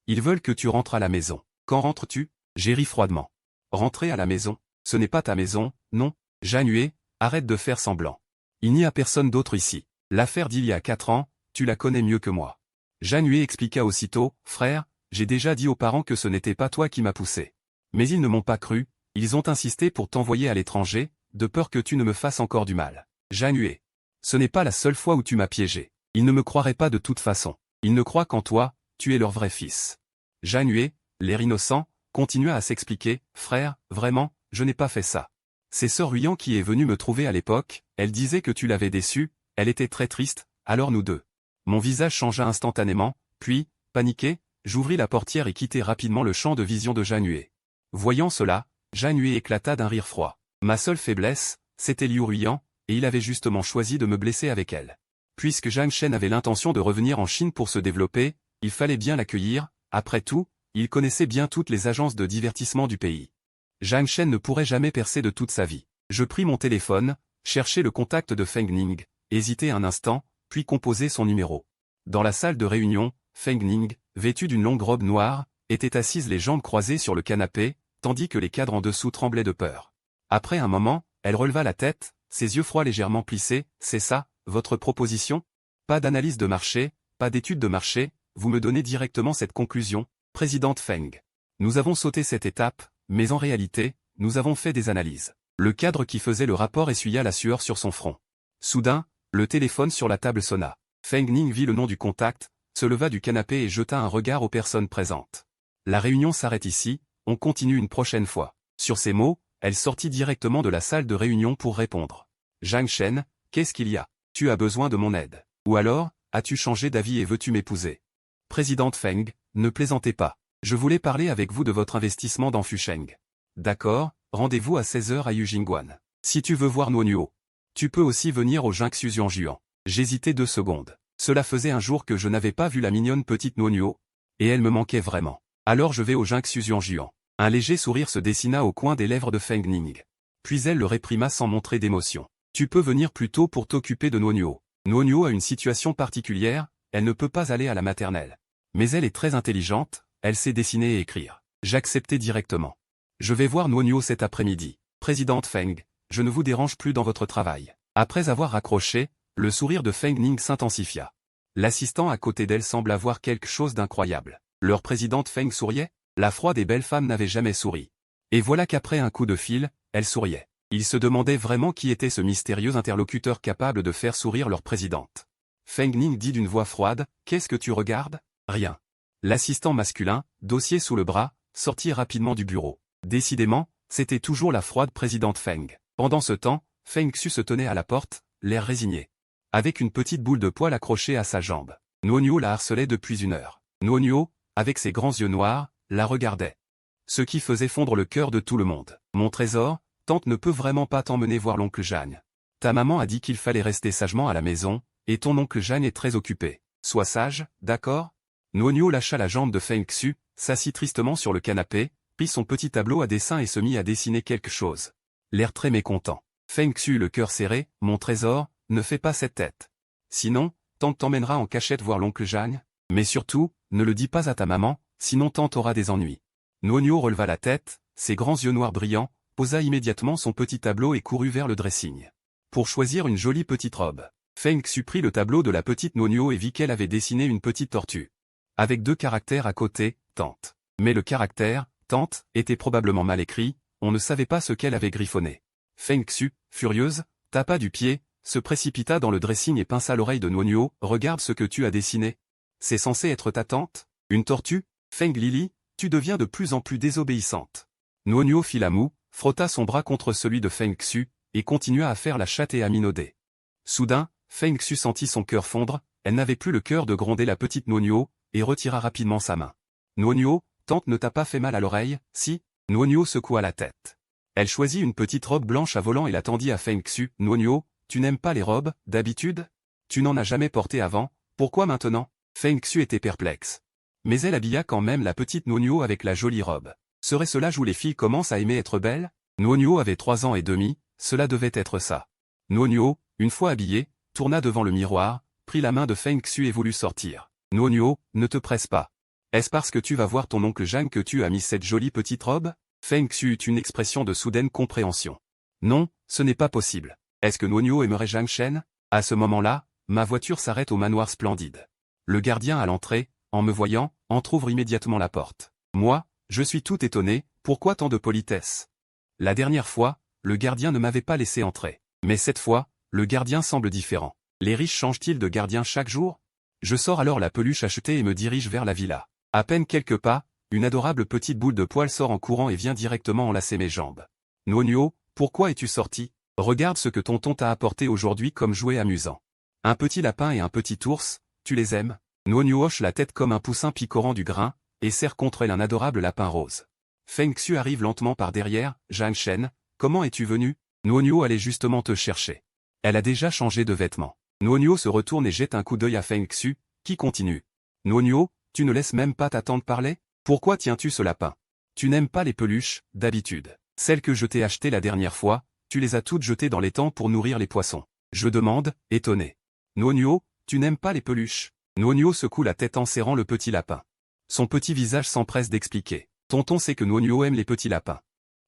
Ils veulent que tu rentres à la maison. Quand rentres-tu? J'ai ri froidement. Rentrer à la maison? Ce n'est pas ta maison, non? Janue, arrête de faire semblant. Il n'y a personne d'autre ici. L'affaire d'il y a 4 ans, tu la connais mieux que moi. Janue expliqua aussitôt, frère, j'ai déjà dit aux parents que ce n'était pas toi qui m'as poussé. Mais ils ne m'ont pas cru, ils ont insisté pour t'envoyer à l'étranger, de peur que tu ne me fasses encore du mal. Janue. Ce n'est pas la seule fois où tu m'as piégé. Ils ne me croiraient pas de toute façon. Ils ne croient qu'en toi, tu es leur vrai fils. Janue, l'air innocent, continua à s'expliquer, frère, vraiment, je n'ai pas fait ça. C'est Sœur Ruyan qui est venue me trouver à l'époque, elle disait que tu l'avais déçue, elle était très triste, alors nous deux. Mon visage changea instantanément, puis, paniqué, j'ouvris la portière et quittai rapidement le champ de vision de Janue. Voyant cela, Janue éclata d'un rire froid. Ma seule faiblesse, c'était Liu Ruyan, et il avait justement choisi de me blesser avec elle. Puisque Jang Shen avait l'intention de revenir en Chine pour se développer, il fallait bien l'accueillir, après tout, il connaissait bien toutes les agences de divertissement du pays. Jang Shen ne pourrait jamais percer de toute sa vie. Je pris mon téléphone, cherchai le contact de Feng Ning, hésitai un instant, puis composai son numéro. Dans la salle de réunion, Feng Ning, vêtue d'une longue robe noire, était assise les jambes croisées sur le canapé, tandis que les cadres en dessous tremblaient de peur. Après un moment, elle releva la tête, ses yeux froids légèrement plissés, c'est ça, votre proposition? Pas d'analyse de marché, pas d'étude de marché, vous me donnez directement cette conclusion, présidente Feng. Nous avons sauté cette étape, mais en réalité, nous avons fait des analyses. Le cadre qui faisait le rapport essuya la sueur sur son front. Soudain, le téléphone sur la table sonna. Feng Ning vit le nom du contact, se leva du canapé et jeta un regard aux personnes présentes. La réunion s'arrête ici, on continue une prochaine fois. Sur ces mots, elle sortit directement de la salle de réunion pour répondre. Jang Shen, qu'est-ce qu'il y a? Tu as besoin de mon aide. Ou alors, as-tu changé d'avis et veux-tu m'épouser? Présidente Feng, ne plaisantez pas. Je voulais parler avec vous de votre investissement dans Fusheng. D'accord, rendez-vous à 16 h à Yujingguan. Si tu veux voir Nuo, tu peux aussi venir au Jingxujiang. J'hésitais 2 secondes. Cela faisait un jour que je n'avais pas vu la mignonne petite Nuo, et elle me manquait vraiment. Alors je vais au Jingxujiang. Un léger sourire se dessina au coin des lèvres de Feng Ning. Puis elle le réprima sans montrer d'émotion. Tu peux venir plus tôt pour t'occuper de Nuo. Nuo a une situation particulière, elle ne peut pas aller à la maternelle. Mais elle est très intelligente, elle sait dessiner et écrire. J'acceptais directement. Je vais voir Nuo cet après-midi. Présidente Feng, je ne vous dérange plus dans votre travail. Après avoir raccroché, le sourire de Feng Ning s'intensifia. L'assistant à côté d'elle semble avoir quelque chose d'incroyable. Leur présidente Feng souriait? La froide et belle femme n'avait jamais souri. Et voilà qu'après un coup de fil, elle souriait. Ils se demandaient vraiment qui était ce mystérieux interlocuteur capable de faire sourire leur présidente. Feng Ning dit d'une voix froide, « Qu'est-ce que tu regardes? Rien. » L'assistant masculin, dossier sous le bras, sortit rapidement du bureau. Décidément, c'était toujours la froide présidente Feng. Pendant ce temps, Feng Xu se tenait à la porte, l'air résigné. Avec une petite boule de poil accrochée à sa jambe. Nuo la harcelait depuis 1 heure. Nuo, avec ses grands yeux noirs, la regardait. Ce qui faisait fondre le cœur de tout le monde. Mon trésor, tante ne peut vraiment pas t'emmener voir l'oncle Jeanne. Ta maman a dit qu'il fallait rester sagement à la maison, et ton oncle Jeanne est très occupé. Sois sage, d'accord? Nuo lâcha la jambe de Feng Xu, s'assit tristement sur le canapé, prit son petit tableau à dessin et se mit à dessiner quelque chose. L'air très mécontent. Feng Xu le cœur serré, mon trésor, ne fais pas cette tête. Sinon, tante t'emmènera en cachette voir l'oncle Jeanne. Mais surtout, ne le dis pas à ta maman, sinon tante aura des ennuis. Nuo releva la tête, ses grands yeux noirs brillants, posa immédiatement son petit tableau et courut vers le dressing. Pour choisir une jolie petite robe. Feng Xu prit le tableau de la petite Nuo et vit qu'elle avait dessiné une petite tortue. Avec 2 caractères à côté, tante. Mais le caractère, tante, était probablement mal écrit, on ne savait pas ce qu'elle avait griffonné. Feng Xu, furieuse, tapa du pied, se précipita dans le dressing et pinça l'oreille de Nuo, regarde ce que tu as dessiné. C'est censé être ta tante? Une tortue? Feng Lili, tu deviens de plus en plus désobéissante. Nuo fit la moue, frotta son bras contre celui de Feng Xu, et continua à faire la chatte et à minauder. Soudain, Feng Xu sentit son cœur fondre, elle n'avait plus le cœur de gronder la petite Nuo, et retira rapidement sa main. Nuo, tante ne t'a pas fait mal à l'oreille, si? Nuo secoua la tête. Elle choisit une petite robe blanche à volant et la tendit à Feng Xu. Nuonio, tu n'aimes pas les robes, d'habitude? Tu n'en as jamais porté avant, pourquoi maintenant? Feng Xu était perplexe. Mais elle habilla quand même la petite Nuonio avec la jolie robe. Serait-ce l'âge où les filles commencent à aimer être belles? Nuonio avait 3 ans et demi, cela devait être ça. Nuonio, une fois habillée, tourna devant le miroir, prit la main de Feng Xu et voulut sortir. Nuonio, ne te presse pas. Est-ce parce que tu vas voir ton oncle Zhang que tu as mis cette jolie petite robe? Feng Xu eut une expression de soudaine compréhension. Non, ce n'est pas possible. Est-ce que Nuonio aimerait Zhang Shen? À ce moment-là, ma voiture s'arrête au manoir splendide. Le gardien à l'entrée, en me voyant, entr'ouvre immédiatement la porte. Moi, je suis tout étonné, pourquoi tant de politesse? La dernière fois, le gardien ne m'avait pas laissé entrer. Mais cette fois, le gardien semble différent. Les riches changent-ils de gardien chaque jour? Je sors alors la peluche achetée et me dirige vers la villa. À peine quelques pas, une adorable petite boule de poil sort en courant et vient directement enlacer mes jambes. Nuonio, pourquoi es-tu sorti? Regarde ce que tonton t'a apporté aujourd'hui comme jouet amusant. Un petit lapin et un petit ours, tu les aimes? Nuonio hoche la tête comme un poussin picorant du grain, et serre contre elle un adorable lapin rose. Feng Xu arrive lentement par derrière. Zhang Shen, comment es-tu venu? Nuonio allait justement te chercher. Elle a déjà changé de vêtements. Nuonio se retourne et jette un coup d'œil à Feng Xu, qui continue. Nuonio, tu ne laisses même pas ta tante parler? Pourquoi tiens-tu ce lapin? Tu n'aimes pas les peluches, d'habitude. Celles que je t'ai achetées la dernière fois, tu les as toutes jetées dans l'étang pour nourrir les poissons. Je demande, étonné. Nuonio, tu n'aimes pas les peluches? Nuonio secoue la tête en serrant le petit lapin. Son petit visage s'empresse d'expliquer. Tonton sait que Nuonio aime les petits lapins.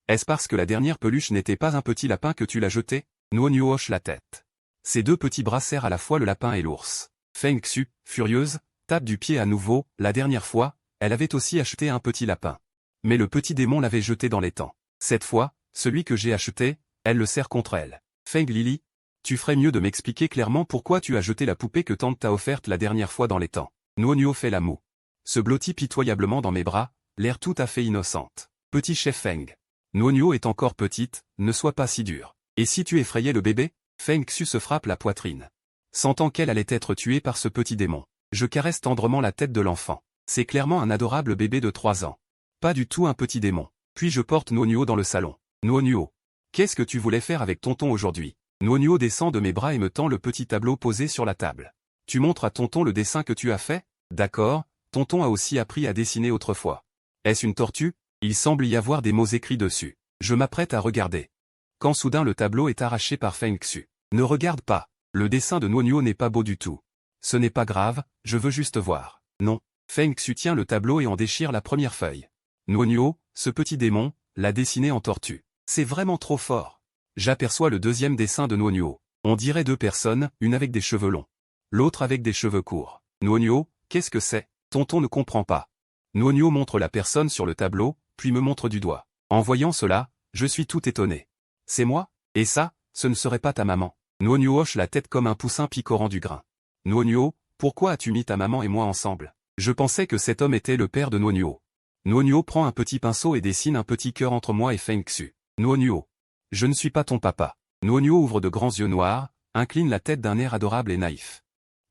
Est-ce parce que la dernière peluche n'était pas un petit lapin que tu l'as jeté? Nuonio hoche la tête. Ses deux petits bras serrent à la fois le lapin et l'ours. Feng Xu, furieuse, tape du pied à nouveau. La dernière fois, elle avait aussi acheté un petit lapin. Mais le petit démon l'avait jeté dans l'étang. Cette fois, celui que j'ai acheté, elle le serre contre elle. Feng Lili, tu ferais mieux de m'expliquer clairement pourquoi tu as jeté la poupée que tante t'a offerte la dernière fois dans l'étang. Nuonio fait la moue. Se blottit pitoyablement dans mes bras, l'air tout à fait innocente. Petit chef Feng. Nuonio est encore petite, ne sois pas si dur. Et si tu effrayais le bébé? Feng Xu se frappe la poitrine. Sentant qu'elle allait être tuée par ce petit démon, je caresse tendrement la tête de l'enfant. C'est clairement un adorable bébé de 3 ans. Pas du tout un petit démon. Puis je porte Nuonio dans le salon. Nuonio, qu'est-ce que tu voulais faire avec tonton aujourd'hui? Nuonio descend de mes bras et me tend le petit tableau posé sur la table. Tu montres à tonton le dessin que tu as fait? D'accord, tonton a aussi appris à dessiner autrefois. Est-ce une tortue? Il semble y avoir des mots écrits dessus. Je m'apprête à regarder. Quand soudain le tableau est arraché par Feng Xu. Ne regarde pas. Le dessin de Nuonio n'est pas beau du tout. Ce n'est pas grave, je veux juste voir. Non. Feng Xu tient le tableau et en déchire la première feuille. Nuonio, ce petit démon, l'a dessiné en tortue. C'est vraiment trop fort. J'aperçois le deuxième dessin de Nuonio. On dirait 2 personnes, une avec des cheveux longs. L'autre avec des cheveux courts. Nuonio, qu'est-ce que c'est? Tonton ne comprend pas. Nuonio montre la personne sur le tableau, puis me montre du doigt. En voyant cela, je suis tout étonné. C'est moi? Et ça, ce ne serait pas ta maman. Nuonio hoche la tête comme un poussin picorant du grain. Nuonio, pourquoi as-tu mis ta maman et moi ensemble? Je pensais que cet homme était le père de Nuonio. Nuonio prend un petit pinceau et dessine un petit cœur entre moi et Feng Xu. Nuonio. Je ne suis pas ton papa. Nuonio ouvre de grands yeux noirs, incline la tête d'un air adorable et naïf.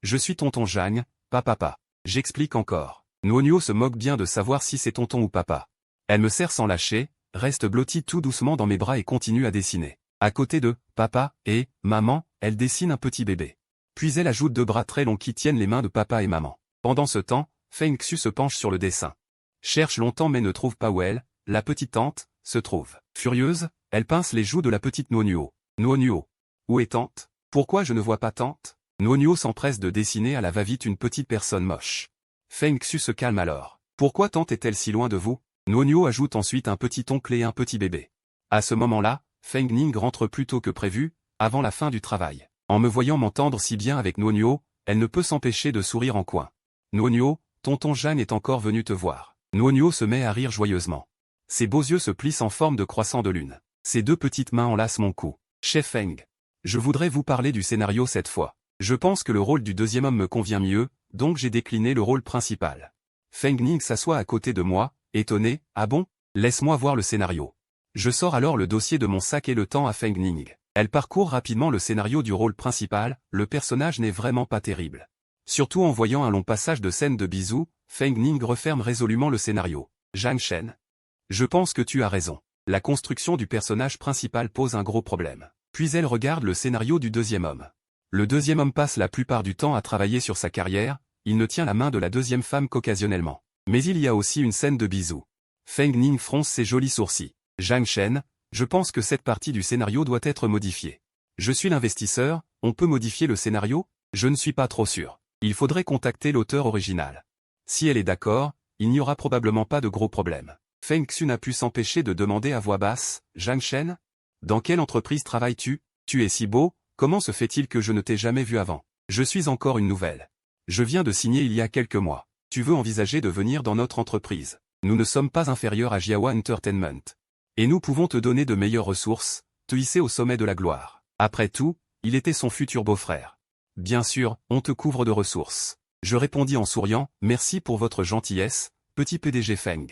Je suis tonton Zhang, pas papa. J'explique encore. Nuonio se moque bien de savoir si c'est tonton ou papa. Elle me serre sans lâcher, reste blottie tout doucement dans mes bras et continue à dessiner. À côté de papa et maman, elle dessine un petit bébé. Puis elle ajoute 2 bras très longs qui tiennent les mains de papa et maman. Pendant ce temps, Feng Xu se penche sur le dessin. Cherche longtemps mais ne trouve pas où elle, la petite tante, se trouve. Furieuse, elle pince les joues de la petite Nuonio. Nuonio. Où est tante? Pourquoi je ne vois pas tante? Nuonio s'empresse de dessiner à la va-vite une petite personne moche. Feng Xu se calme alors. Pourquoi tante est-elle si loin de vous? Nuonio ajoute ensuite un petit oncle et un petit bébé. À ce moment-là, Feng Ning rentre plus tôt que prévu, avant la fin du travail. En me voyant m'entendre si bien avec Nuonio, elle ne peut s'empêcher de sourire en coin. Nuonio, tonton Jeanne est encore venu te voir. Nuonio se met à rire joyeusement. Ses beaux yeux se plissent en forme de croissant de lune. Ses 2 petites mains enlacent mon cou. Chef Feng. Je voudrais vous parler du scénario cette fois. Je pense que le rôle du deuxième homme me convient mieux, donc j'ai décliné le rôle principal. Feng Ning s'assoit à côté de moi, étonné. Ah bon? Laisse-moi voir le scénario. Je sors alors le dossier de mon sac et le tends à Feng Ning. Elle parcourt rapidement le scénario du rôle principal, le personnage n'est vraiment pas terrible. Surtout en voyant un long passage de scènes de bisous, Feng Ning referme résolument le scénario. Zhang Shen. Je pense que tu as raison. La construction du personnage principal pose un gros problème. Puis elle regarde le scénario du deuxième homme. Le deuxième homme passe la plupart du temps à travailler sur sa carrière, il ne tient la main de la deuxième femme qu'occasionnellement. Mais il y a aussi une scène de bisous. Feng Ning fronce ses jolis sourcils. Zhang Shen, je pense que cette partie du scénario doit être modifiée. Je suis l'investisseur, on peut modifier le scénario? Je ne suis pas trop sûr. Il faudrait contacter l'auteur original. Si elle est d'accord, il n'y aura probablement pas de gros problèmes. Feng Xu n'a pu s'empêcher de demander à voix basse, Zhang Shen? Dans quelle entreprise travailles-tu? Tu es si beau, comment se fait-il que je ne t'ai jamais vu avant? Je suis encore une nouvelle. Je viens de signer il y a quelques mois. Tu veux envisager de venir dans notre entreprise? Nous ne sommes pas inférieurs à Jiawa Entertainment. Et nous pouvons te donner de meilleures ressources, te hisser au sommet de la gloire. Après tout, il était son futur beau-frère. Bien sûr, on te couvre de ressources. Je répondis en souriant, merci pour votre gentillesse, petit PDG Feng.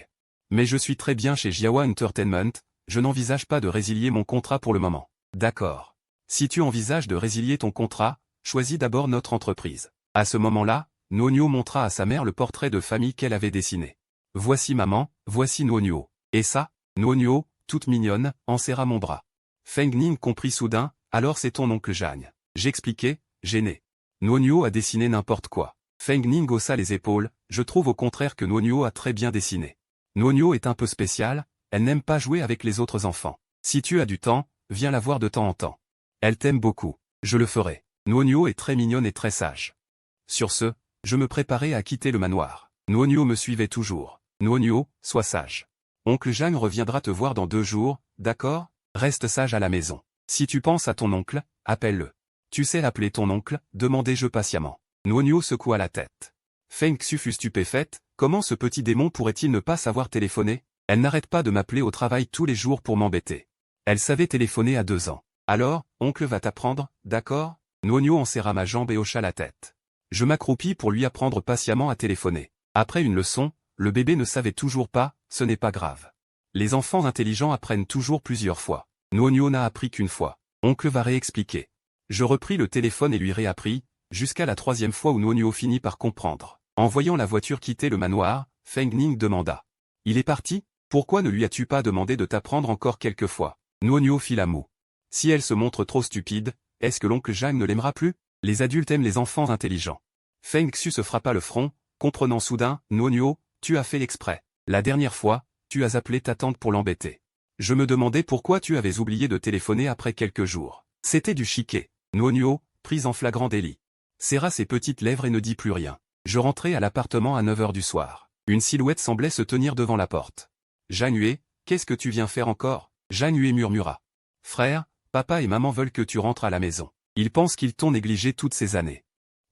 Mais je suis très bien chez Jiawa Entertainment, je n'envisage pas de résilier mon contrat pour le moment. D'accord. Si tu envisages de résilier ton contrat, choisis d'abord notre entreprise. À ce moment-là, Nonio montra à sa mère le portrait de famille qu'elle avait dessiné. Voici maman, voici Nonio. Et ça? Nonio, toute mignonne, en serra mon bras. Feng Ning comprit soudain, alors c'est ton oncle Zhang. J'expliquai, gêné. Nonio a dessiné n'importe quoi. Feng Ning haussa les épaules, je trouve au contraire que Nonio a très bien dessiné. Nonio est un peu spéciale, elle n'aime pas jouer avec les autres enfants. Si tu as du temps, viens la voir de temps en temps. Elle t'aime beaucoup. Je le ferai. Nonio est très mignonne et très sage. Sur ce, je me préparais à quitter le manoir. Nonio me suivait toujours. Nonio, sois sage. Oncle Zhang reviendra te voir dans 2 jours, d'accord? Reste sage à la maison. Si tu penses à ton oncle, appelle-le. Tu sais l'appeler ton oncle? Demandai-je patiemment. Nonio secoua la tête. Feng Xu fut stupéfaite, comment ce petit démon pourrait-il ne pas savoir téléphoner? Elle n'arrête pas de m'appeler au travail tous les jours pour m'embêter. Elle savait téléphoner à 2 ans. Alors, oncle va t'apprendre, d'accord? Nonio en serra ma jambe et hocha la tête. Je m'accroupis pour lui apprendre patiemment à téléphoner. Après une leçon, le bébé ne savait toujours pas, ce n'est pas grave. Les enfants intelligents apprennent toujours plusieurs fois. Nonio n'a appris qu'une fois. Oncle va réexpliquer. Je repris le téléphone et lui réappris, jusqu'à la 3e fois où Nonio finit par comprendre. En voyant la voiture quitter le manoir, Feng Ning demanda. Il est parti? Pourquoi ne lui as-tu pas demandé de t'apprendre encore quelques fois? Nonio fit la moue. Si elle se montre trop stupide, est-ce que l'oncle Zhang ne l'aimera plus? Les adultes aiment les enfants intelligents. Feng Xu se frappa le front, comprenant soudain, Nonio, tu as fait l'exprès. La dernière fois, tu as appelé ta tante pour l'embêter. Je me demandais pourquoi tu avais oublié de téléphoner après quelques jours. C'était du chiquet. Nonio, prise en flagrant délit, serra ses petites lèvres et ne dit plus rien. Je rentrai à l'appartement à 9h du soir. Une silhouette semblait se tenir devant la porte. Janue, qu'est-ce que tu viens faire encore? Janue murmura. Frère, papa et maman veulent que tu rentres à la maison. Ils pensent qu'ils t'ont négligé toutes ces années.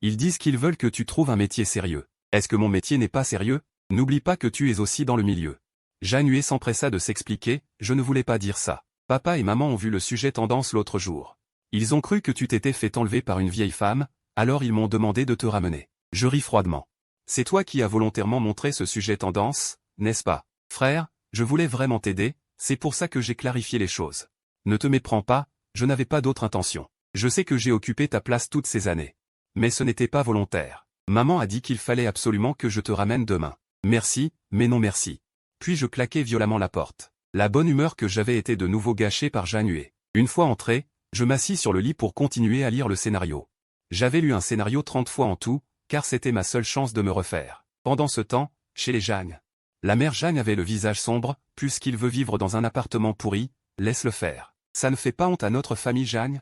Ils disent qu'ils veulent que tu trouves un métier sérieux. Est-ce que mon métier n'est pas sérieux? N'oublie pas que tu es aussi dans le milieu. Janue s'empressa de s'expliquer, je ne voulais pas dire ça. Papa et maman ont vu le sujet tendance l'autre jour. Ils ont cru que tu t'étais fait enlever par une vieille femme, alors ils m'ont demandé de te ramener. Je ris froidement. C'est toi qui as volontairement montré ce sujet tendance, n'est-ce pas? Frère, je voulais vraiment t'aider, c'est pour ça que j'ai clarifié les choses. Ne te méprends pas, je n'avais pas d'autre intention. Je sais que j'ai occupé ta place toutes ces années. Mais ce n'était pas volontaire. Maman a dit qu'il fallait absolument que je te ramène demain. Merci, mais non merci. Puis je claquai violemment la porte. La bonne humeur que j'avais été de nouveau gâchée par Janue. Une fois entré, je m'assis sur le lit pour continuer à lire le scénario. J'avais lu un scénario 30 fois en tout, car c'était ma seule chance de me refaire. Pendant ce temps, chez les Zhang. La mère Zhang avait le visage sombre, puisqu'il veut vivre dans un appartement pourri, laisse-le faire. Ça ne fait pas honte à notre famille Zhang?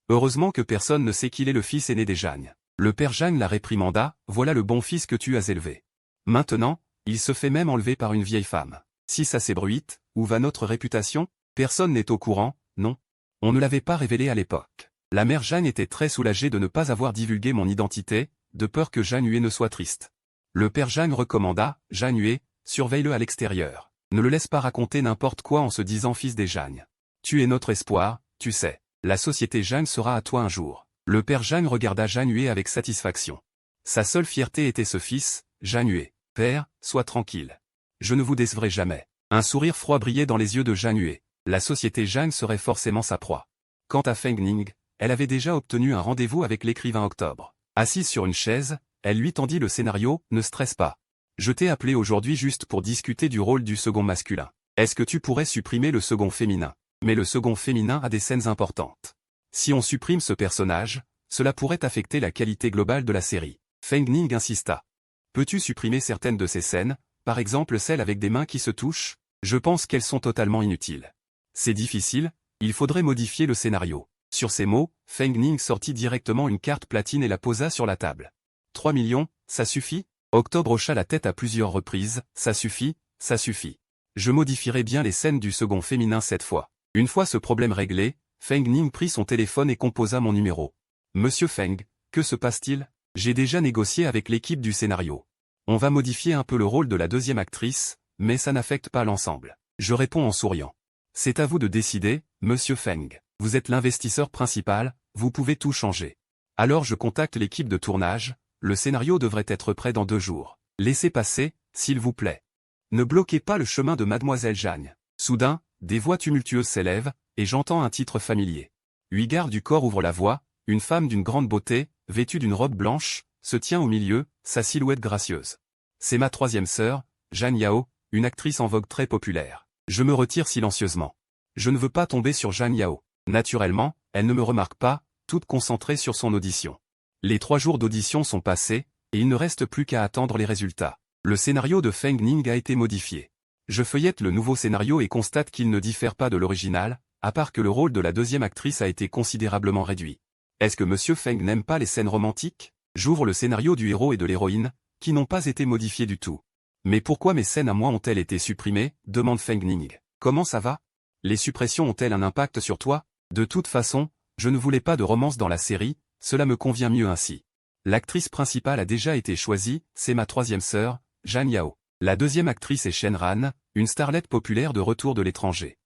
Heureusement que personne ne sait qu'il est le fils aîné des Zhang. Le père Zhang la réprimanda, voilà le bon fils que tu as élevé. Maintenant, il se fait même enlever par une vieille femme. Si ça s'ébruite, où va notre réputation? Personne n'est au courant, non? On ne l'avait pas révélé à l'époque. La mère Zhang était très soulagée de ne pas avoir divulgué mon identité, de peur que Janue ne soit triste. Le père Zhang recommanda, Janue, surveille-le à l'extérieur. Ne le laisse pas raconter n'importe quoi en se disant fils des Zhang. Tu es notre espoir, tu sais. La société Zhang sera à toi un jour. Le père Zhang regarda Janue avec satisfaction. Sa seule fierté était ce fils, Janue. Père, sois tranquille. Je ne vous décevrai jamais. Un sourire froid brillait dans les yeux de Janue. La société Zhang serait forcément sa proie. Quant à Feng Ning, elle avait déjà obtenu un rendez-vous avec l'écrivain Octobre. Assise sur une chaise, elle lui tendit le scénario, ne stresse pas. Je t'ai appelé aujourd'hui juste pour discuter du rôle du second masculin. Est-ce que tu pourrais supprimer le second féminin? Mais le second féminin a des scènes importantes. Si on supprime ce personnage, cela pourrait affecter la qualité globale de la série. Feng Ning insista. Peux-tu supprimer certaines de ces scènes, par exemple celles avec des mains qui se touchent? Je pense qu'elles sont totalement inutiles. C'est difficile, il faudrait modifier le scénario. Sur ces mots, Feng Ning sortit directement une carte platine et la posa sur la table. 3 millions, ça suffit? Octobre hocha la tête à plusieurs reprises, ça suffit, ça suffit. Je modifierai bien les scènes du second féminin cette fois. Une fois ce problème réglé, Feng Ning prit son téléphone et composa mon numéro. Monsieur Feng, que se passe-t-il? J'ai déjà négocié avec l'équipe du scénario. On va modifier un peu le rôle de la deuxième actrice, mais ça n'affecte pas l'ensemble. Je réponds en souriant. C'est à vous de décider, Monsieur Feng. Vous êtes l'investisseur principal, vous pouvez tout changer. Alors je contacte l'équipe de tournage, le scénario devrait être prêt dans 2 jours. Laissez passer, s'il vous plaît. Ne bloquez pas le chemin de Mademoiselle Jeanne. Soudain, des voix tumultueuses s'élèvent, et j'entends un titre familier. 8 gardes du corps ouvrent la voie, une femme d'une grande beauté, vêtue d'une robe blanche, se tient au milieu, sa silhouette gracieuse. C'est ma 3e sœur, Jeanne Yao, une actrice en vogue très populaire. Je me retire silencieusement. Je ne veux pas tomber sur Jeanne Yao. Naturellement, elle ne me remarque pas, toute concentrée sur son audition. Les 3 jours d'audition sont passés, et il ne reste plus qu'à attendre les résultats. Le scénario de Feng Ning a été modifié. Je feuillette le nouveau scénario et constate qu'il ne diffère pas de l'original, à part que le rôle de la deuxième actrice a été considérablement réduit. Est-ce que Monsieur Feng n'aime pas les scènes romantiques? J'ouvre le scénario du héros et de l'héroïne, qui n'ont pas été modifiés du tout. Mais pourquoi mes scènes à moi ont-elles été supprimées? Demande Feng Ning. Comment ça va? Les suppressions ont-elles un impact sur toi? De toute façon, je ne voulais pas de romance dans la série, cela me convient mieux ainsi. L'actrice principale a déjà été choisie, c'est ma 3e sœur, Jeanne Yao. La deuxième actrice est Shen Ran, une starlette populaire de retour de l'étranger.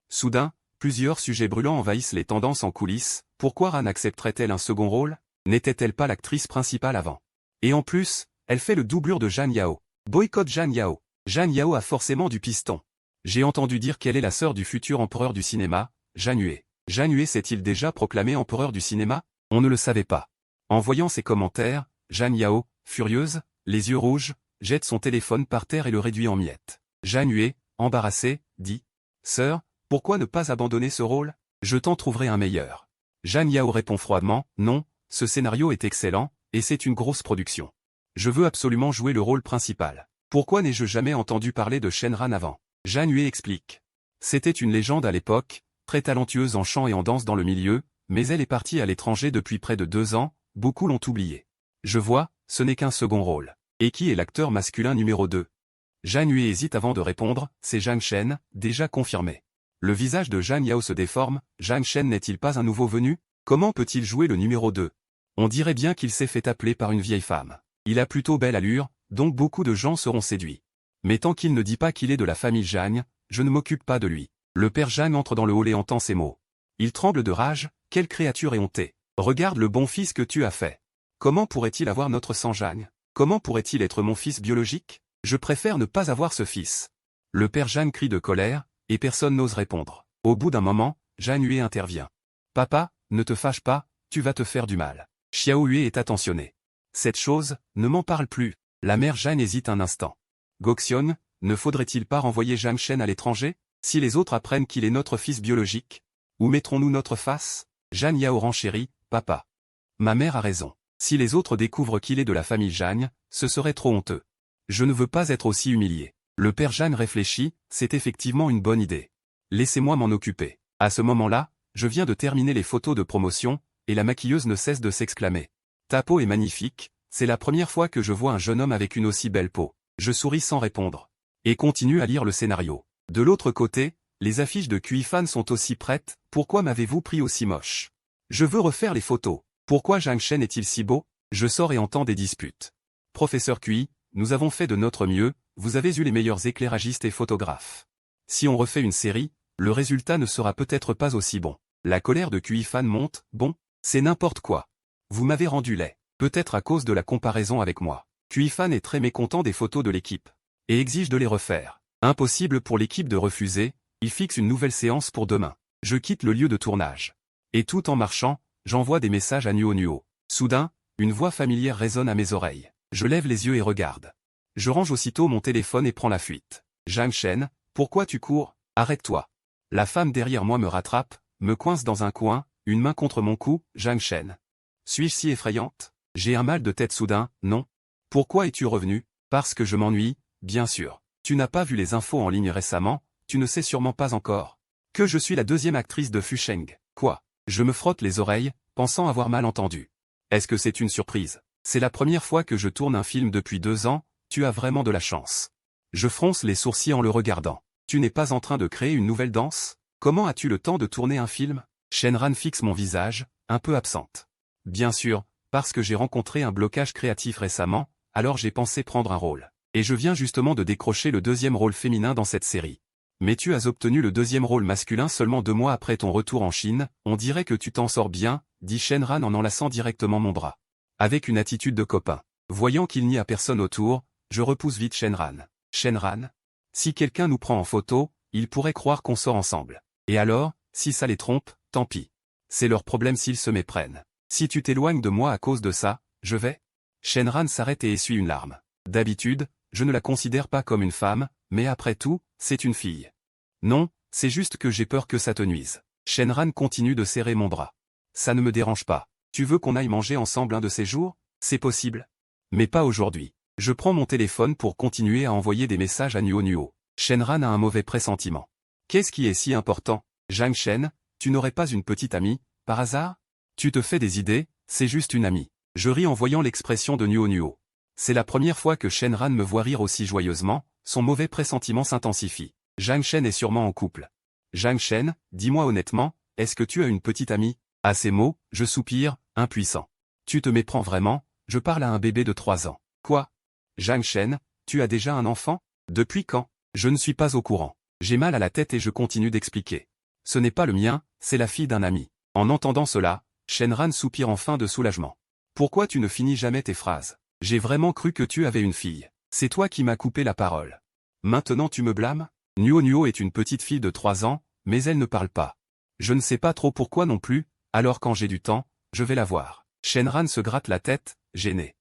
Soudain, plusieurs sujets brûlants envahissent les tendances en coulisses. Pourquoi Ran accepterait-elle un second rôle? N'était-elle pas l'actrice principale avant? Et en plus, elle fait le doublure de Jeanne Yao. Boycott Jeanne Yao. Jeanne Yao a forcément du piston. J'ai entendu dire qu'elle est la sœur du futur empereur du cinéma, Jeanne Hue. Jeanne Hue s'est-il déjà proclamé empereur du cinéma? On ne le savait pas. En voyant ces commentaires, Jeanne Yao, furieuse, les yeux rouges, jette son téléphone par terre et le réduit en miettes. Jeanne Hue, embarrassée, dit « Sœur, pourquoi ne pas abandonner ce rôle? Je t'en trouverai un meilleur. » Jeanne Yao répond froidement « Non, ce scénario est excellent, et c'est une grosse production. Je veux absolument jouer le rôle principal. Pourquoi n'ai-je jamais entendu parler de Shen Ran avant? » Jeanne Hue explique. C'était une légende à l'époque, très talentueuse en chant et en danse dans le milieu, mais elle est partie à l'étranger depuis près de 2 ans, beaucoup l'ont oubliée. Je vois, ce n'est qu'un second rôle. Et qui est l'acteur masculin numéro 2? Jeanne Hue hésite avant de répondre, c'est Zhang Shen, déjà confirmé. Le visage de Jeanne Yao se déforme, Zhang Shen n'est-il pas un nouveau venu? Comment peut-il jouer le numéro 2? On dirait bien qu'il s'est fait appeler par une vieille femme. Il a plutôt belle allure, donc beaucoup de gens seront séduits. Mais tant qu'il ne dit pas qu'il est de la famille Jeanne, je ne m'occupe pas de lui. Le père Jeanne entre dans le hall et entend ces mots. Il tremble de rage, quelle créature éhontée. Regarde le bon fils que tu as fait. Comment pourrait-il avoir notre sang Jeanne? Comment pourrait-il être mon fils biologique? Je préfère ne pas avoir ce fils. Le père Jeanne crie de colère, et personne n'ose répondre. Au bout d'un moment, Jeanne Hue intervient. Papa, ne te fâche pas, tu vas te faire du mal. Xiao Hue est attentionné. Cette chose, ne m'en parle plus. La mère Jeanne hésite un instant. Goxion, ne faudrait-il pas renvoyer Zhang Shen à l'étranger? Si les autres apprennent qu'il est notre fils biologique, où mettrons-nous notre face? Jeanne Yao renchérit, papa. Ma mère a raison. Si les autres découvrent qu'il est de la famille Jeanne, ce serait trop honteux. Je ne veux pas être aussi humilié. Le père Jeanne réfléchit, c'est effectivement une bonne idée. Laissez-moi m'en occuper. À ce moment-là, je viens de terminer les photos de promotion, et la maquilleuse ne cesse de s'exclamer. Ta peau est magnifique, c'est la première fois que je vois un jeune homme avec une aussi belle peau. Je souris sans répondre. Et continue à lire le scénario. De l'autre côté, les affiches de QI Fan sont aussi prêtes, pourquoi m'avez-vous pris aussi moche? Je veux refaire les photos. Pourquoi Zhang Shen est-il si beau? Je sors et entends des disputes. Professeur QI, nous avons fait de notre mieux, vous avez eu les meilleurs éclairagistes et photographes. Si on refait une série, le résultat ne sera peut-être pas aussi bon. La colère de QI Fan monte, bon, c'est n'importe quoi. Vous m'avez rendu laid, peut-être à cause de la comparaison avec moi. QI Fan est très mécontent des photos de l'équipe, et exige de les refaire. Impossible pour l'équipe de refuser, il fixe une nouvelle séance pour demain. Je quitte le lieu de tournage. Et tout en marchant, j'envoie des messages à Nuo Nuo. Soudain, une voix familière résonne à mes oreilles. Je lève les yeux et regarde. Je range aussitôt mon téléphone et prends la fuite. Zhang Shen, Pourquoi tu cours? Arrête-toi. La femme derrière moi me rattrape, me coince dans un coin, une main contre mon cou. Zhang Shen. Suis-je si effrayante? J'ai un mal de tête soudain, non? Pourquoi es-tu revenu? Parce que je m'ennuie, bien sûr. Tu n'as pas vu les infos en ligne récemment, tu ne sais sûrement pas encore que je suis la deuxième actrice de Fusheng. Quoi? Je me frotte les oreilles, pensant avoir mal entendu. Est-ce que c'est une surprise? C'est la première fois que je tourne un film depuis 2 ans, tu as vraiment de la chance. Je fronce les sourcils en le regardant. Tu n'es pas en train de créer une nouvelle danse? Comment as-tu le temps de tourner un film? Shenran fixe mon visage, un peu absente. Bien sûr, parce que j'ai rencontré un blocage créatif récemment, alors j'ai pensé prendre un rôle. Et je viens justement de décrocher le deuxième rôle féminin dans cette série. Mais tu as obtenu le deuxième rôle masculin seulement 2 mois après ton retour en Chine, on dirait que tu t'en sors bien, dit Shenran en enlaçant directement mon bras. Avec une attitude de copain. Voyant qu'il n'y a personne autour, je repousse vite Shenran. Shenran? Si quelqu'un nous prend en photo, ils pourraient croire qu'on sort ensemble. Et alors, si ça les trompe, tant pis. C'est leur problème s'ils se méprennent. Si tu t'éloignes de moi à cause de ça, je vais. Shenran s'arrête et essuie une larme. D'habitude, je ne la considère pas comme une femme, mais après tout, c'est une fille. Non, c'est juste que j'ai peur que ça te nuise. Shenran continue de serrer mon bras. Ça ne me dérange pas. Tu veux qu'on aille manger ensemble un de ces jours? C'est possible. Mais pas aujourd'hui. Je prends mon téléphone pour continuer à envoyer des messages à Nuo Nuo. Shenran a un mauvais pressentiment. Qu'est-ce qui est si important? Zhang Shen, tu n'aurais pas une petite amie, par hasard? Tu te fais des idées, c'est juste une amie. Je ris en voyant l'expression de Nuo Nuo. C'est la première fois que Shenran me voit rire aussi joyeusement, son mauvais pressentiment s'intensifie. Zhang Shen est sûrement en couple. Zhang Shen, dis-moi honnêtement, est-ce que tu as une petite amie? À ces mots, je soupire, impuissant. Tu te méprends vraiment, je parle à un bébé de 3 ans. Quoi? Zhang Shen, tu as déjà un enfant? Depuis quand? Je ne suis pas au courant. J'ai mal à la tête et je continue d'expliquer. Ce n'est pas le mien, c'est la fille d'un ami. En entendant cela, Shenran soupire enfin de soulagement. Pourquoi tu ne finis jamais tes phrases? J'ai vraiment cru que tu avais une fille. C'est toi qui m'as coupé la parole. Maintenant tu me blâmes? Nuo Nuo est une petite fille de 3 ans, mais elle ne parle pas. Je ne sais pas trop pourquoi non plus, alors quand j'ai du temps, je vais la voir. Shenran se gratte la tête, gêné.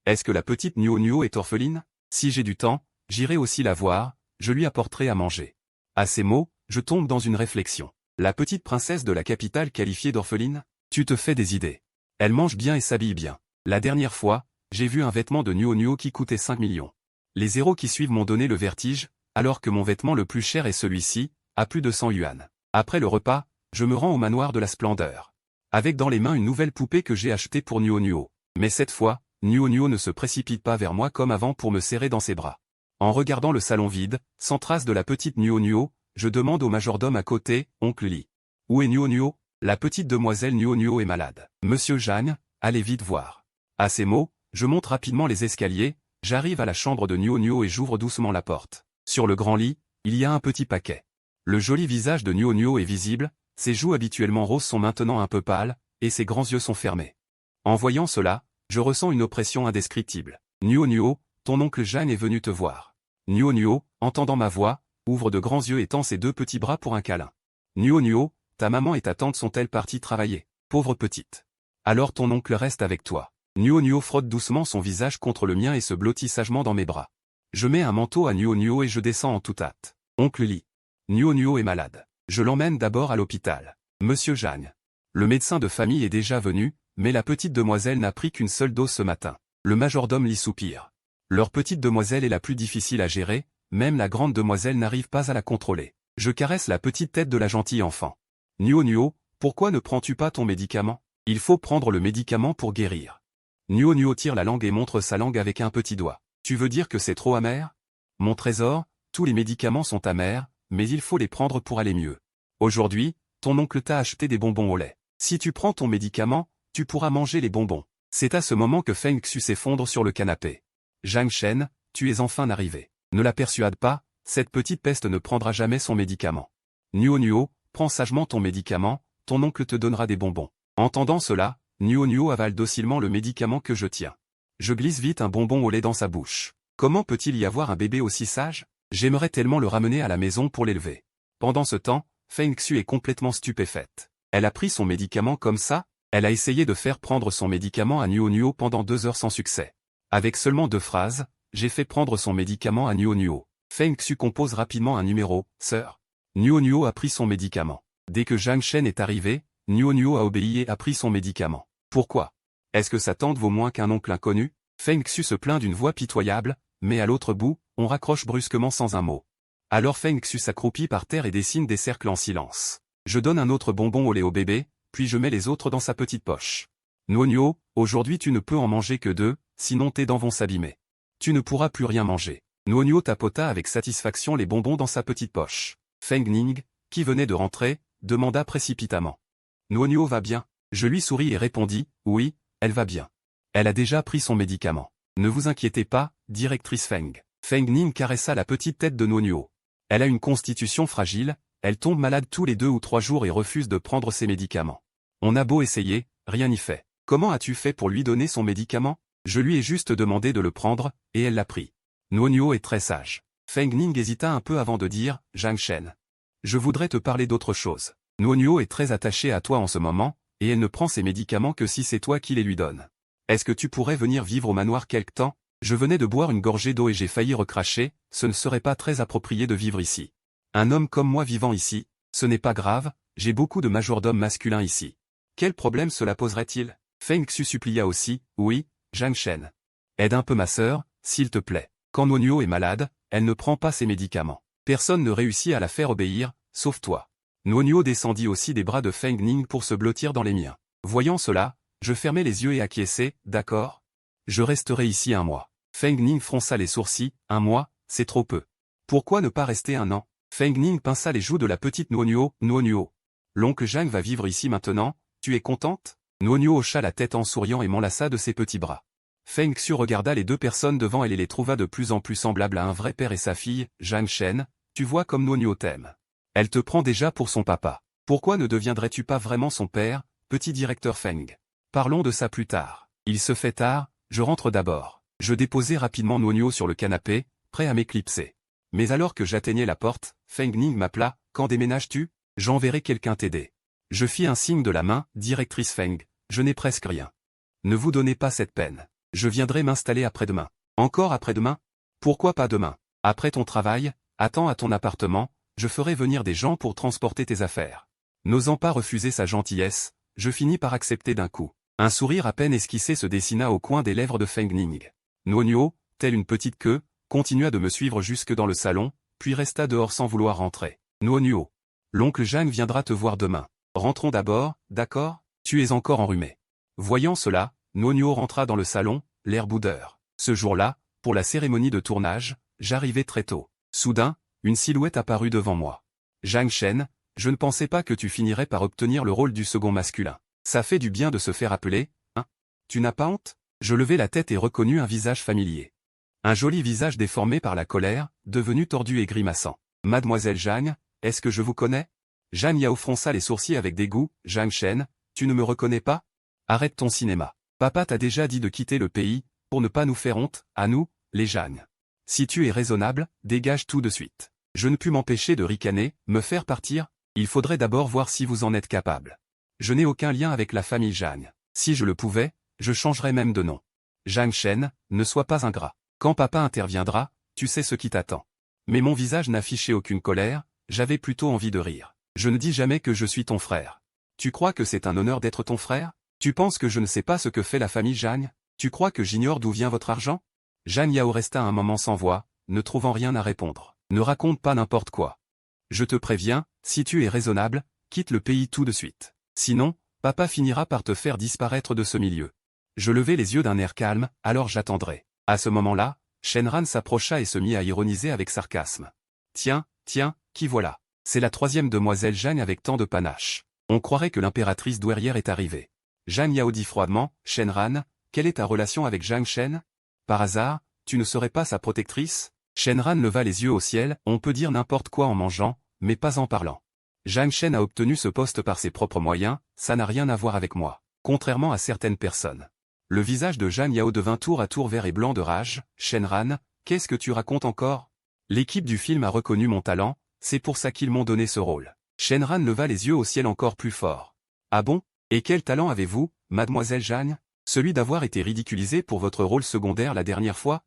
Est-ce que la petite Nuo Nuo est orpheline? Si j'ai du temps, j'irai aussi la voir, je lui apporterai à manger. À ces mots, je tombe dans une réflexion. La petite princesse de la capitale qualifiée d'orpheline? Tu te fais des idées. Elle mange bien et s'habille bien. La dernière fois, j'ai vu un vêtement de Nuo Nuo qui coûtait 5 millions. Les 0 qui suivent m'ont donné le vertige, alors que mon vêtement le plus cher est celui-ci, à plus de 100 yuan. Après le repas, je me rends au manoir de la splendeur. Avec dans les mains une nouvelle poupée que j'ai achetée pour Nuo Nuo. Mais cette fois, Nuo Nuo ne se précipite pas vers moi comme avant pour me serrer dans ses bras. En regardant le salon vide, sans trace de la petite Nuo Nuo, je demande au majordome à côté, oncle Li. Où est Nuo Nuo? La petite demoiselle Nuo Nuo est malade. Monsieur Zhang, allez vite voir. À ces mots, je monte rapidement les escaliers, j'arrive à la chambre de Nuo Nuo et j'ouvre doucement la porte. Sur le grand lit, il y a un petit paquet. Le joli visage de Nuo Nuo est visible, ses joues habituellement roses sont maintenant un peu pâles, et ses grands yeux sont fermés. En voyant cela, je ressens une oppression indescriptible. Nuo Nuo, ton oncle Zhang est venu te voir. Nuo Nuo, entendant ma voix, ouvre de grands yeux et tend ses 2 petits bras pour un câlin. Nuo Nuo, ta maman et ta tante sont-elles parties travailler? Pauvre petite. Alors ton oncle reste avec toi. Nuo Nuo frotte doucement son visage contre le mien et se blottit sagement dans mes bras. Je mets un manteau à Nuo Nuo et je descends en toute hâte. Oncle Li. Nuo Nuo est malade. Je l'emmène d'abord à l'hôpital. Monsieur Zhang. Le médecin de famille est déjà venu, mais la petite demoiselle n'a pris qu'une seule dose ce matin. Le majordome Li soupire. Leur petite demoiselle est la plus difficile à gérer, même la grande demoiselle n'arrive pas à la contrôler. Je caresse la petite tête de la gentille enfant. Nuo Nuo, pourquoi ne prends-tu pas ton médicament? Il faut prendre le médicament pour guérir. Nuo Nuo tire la langue et montre sa langue avec un petit doigt. Tu veux dire que c'est trop amer? Mon trésor, tous les médicaments sont amers, mais il faut les prendre pour aller mieux. Aujourd'hui, ton oncle t'a acheté des bonbons au lait. Si tu prends ton médicament, tu pourras manger les bonbons. C'est à ce moment que Feng Xu s'effondre sur le canapé. Zhang Shen, tu es enfin arrivé. Ne la persuade pas, cette petite peste ne prendra jamais son médicament. Nuo Nuo, prends sagement ton médicament, ton oncle te donnera des bonbons. Entendant cela, Nuo Nuo avale docilement le médicament que je tiens. Je glisse vite un bonbon au lait dans sa bouche. Comment peut-il y avoir un bébé aussi sage? J'aimerais tellement le ramener à la maison pour l'élever. Pendant ce temps, Feng Xu est complètement stupéfaite. Elle a pris son médicament comme ça? Elle a essayé de faire prendre son médicament à Nuo Nuo pendant 2 heures sans succès. Avec seulement 2 phrases, j'ai fait prendre son médicament à Nuo Nuo. Feng Xu compose rapidement un numéro, sœur. Nuo Nuo a pris son médicament. Dès que Zhang Shen est arrivé, Nuo Nuo a obéi et a pris son médicament. Pourquoi? Est-ce que sa tante vaut moins qu'un oncle inconnu? Feng Xu se plaint d'une voix pitoyable, mais à l'autre bout, on raccroche brusquement sans un mot. Alors Feng Xu s'accroupit par terre et dessine des cercles en silence. Je donne un autre bonbon au lait au bébé, puis je mets les autres dans sa petite poche. Nuo Nuo, aujourd'hui tu ne peux en manger que 2, sinon tes dents vont s'abîmer. Tu ne pourras plus rien manger. Nuo Nuo tapota avec satisfaction les bonbons dans sa petite poche. Feng Ning, qui venait de rentrer, demanda précipitamment. Nuo Nuo va bien? Je lui souris et répondis, oui, elle va bien. Elle a déjà pris son médicament. Ne vous inquiétez pas, directrice Feng. Feng Ning caressa la petite tête de Nuo Nuo. Elle a une constitution fragile, elle tombe malade tous les 2 ou 3 jours et refuse de prendre ses médicaments. On a beau essayer, rien n'y fait. Comment as-tu fait pour lui donner son médicament? Je lui ai juste demandé de le prendre, et elle l'a pris. Nuo Nuo est très sage. Feng Ning hésita un peu avant de dire, Zhang Shen. Je voudrais te parler d'autre chose. Nuo Nuo est très attachée à toi en ce moment, et elle ne prend ses médicaments que si c'est toi qui les lui donnes. Est-ce que tu pourrais venir vivre au manoir quelque temps? Je venais de boire une gorgée d'eau et j'ai failli recracher, ce ne serait pas très approprié de vivre ici. Un homme comme moi vivant ici, ce n'est pas grave, j'ai beaucoup de majordomes masculins ici. Quel problème cela poserait-il? Feng Xu supplia aussi, oui, Zhang Shen. Aide un peu ma sœur, s'il te plaît. Quand Nuo Nuo est malade, elle ne prend pas ses médicaments. Personne ne réussit à la faire obéir, sauf toi. Nuo Nuo descendit aussi des bras de Feng Ning pour se blottir dans les miens. Voyant cela, je fermai les yeux et acquiesçai, d'accord? Je resterai ici 1 mois. Feng Ning fronça les sourcils, 1 mois, c'est trop peu. Pourquoi ne pas rester 1 an? Feng Ning pinça les joues de la petite Nuo Nuo, Nuo Nuo. L'oncle Zhang va vivre ici maintenant, tu es contente? Nuo Nuo hocha la tête en souriant et m'enlaça de ses petits bras. Feng Xu regarda les 2 personnes devant elle et les trouva de plus en plus semblables à un vrai père et sa fille, Zhang Shen, tu vois comme Nuo Nuo t'aime. Elle te prend déjà pour son papa. Pourquoi ne deviendrais-tu pas vraiment son père, petit directeur Feng? Parlons de ça plus tard. Il se fait tard, je rentre d'abord. Je déposai rapidement Nuo Nuo sur le canapé, prêt à m'éclipser. Mais alors que j'atteignais la porte, Feng Ning m'appela, quand déménages-tu? J'enverrai quelqu'un t'aider. Je fis un signe de la main, directrice Feng, je n'ai presque rien. Ne vous donnez pas cette peine. Je viendrai m'installer après-demain. Encore après-demain? Pourquoi pas demain? Après ton travail, attends à ton appartement, je ferai venir des gens pour transporter tes affaires. N'osant pas refuser sa gentillesse, je finis par accepter d'un coup. Un sourire à peine esquissé se dessina au coin des lèvres de Feng Ning. Nuo Nuo, telle une petite queue, continua de me suivre jusque dans le salon, puis resta dehors sans vouloir rentrer. Nuo Nuo. L'oncle Zhang viendra te voir demain. Rentrons d'abord, d'accord? Tu es encore enrhumé. Voyant cela, Nuo Nuo rentra dans le salon, l'air boudeur. Ce jour-là, pour la cérémonie de tournage, j'arrivai très tôt. Soudain, une silhouette apparut devant moi. Zhang Shen, je ne pensais pas que tu finirais par obtenir le rôle du second masculin. Ça fait du bien de se faire appeler, hein? Tu n'as pas honte? Je levai la tête et reconnus un visage familier. Un joli visage déformé par la colère, devenu tordu et grimaçant. Mademoiselle Zhang, est-ce que je vous connais? Zhang Yao fronça les sourcils avec dégoût. Zhang Shen, tu ne me reconnais pas? Arrête ton cinéma. Papa t'a déjà dit de quitter le pays, pour ne pas nous faire honte, à nous, les Zhang. Si tu es raisonnable, dégage tout de suite. Je ne pus m'empêcher de ricaner, me faire partir, il faudrait d'abord voir si vous en êtes capable. Je n'ai aucun lien avec la famille Zhang. Si je le pouvais, je changerais même de nom. Zhang Shen, ne sois pas ingrat. Quand papa interviendra, tu sais ce qui t'attend. Mais mon visage n'affichait aucune colère, j'avais plutôt envie de rire. Je ne dis jamais que je suis ton frère. Tu crois que c'est un honneur d'être ton frère? Tu penses que je ne sais pas ce que fait la famille Zhang? Tu crois que j'ignore d'où vient votre argent? Zhang Yao resta un moment sans voix, ne trouvant rien à répondre. Ne raconte pas n'importe quoi. Je te préviens, si tu es raisonnable, quitte le pays tout de suite. Sinon, papa finira par te faire disparaître de ce milieu. Je levai les yeux d'un air calme, alors j'attendrai. À ce moment-là, Shenran s'approcha et se mit à ironiser avec sarcasme. Tiens, qui voilà? C'est la 3e demoiselle Zhang avec tant de panache. On croirait que l'impératrice douairière est arrivée. Zhang Yao dit froidement, Shenran, quelle est ta relation avec Zhang Shen? Par hasard, tu ne serais pas sa protectrice? Shenran leva les yeux au ciel, on peut dire n'importe quoi en mangeant, mais pas en parlant. Zhang Shen a obtenu ce poste par ses propres moyens, ça n'a rien à voir avec moi. Contrairement à certaines personnes. Le visage de Zhang Yao devint tour à tour vert et blanc de rage. Shenran, qu'est-ce que tu racontes encore? L'équipe du film a reconnu mon talent, c'est pour ça qu'ils m'ont donné ce rôle. Shenran leva les yeux au ciel encore plus fort. Ah bon? Et quel talent avez-vous, mademoiselle Zhang? Celui d'avoir été ridiculisé pour votre rôle secondaire la dernière fois?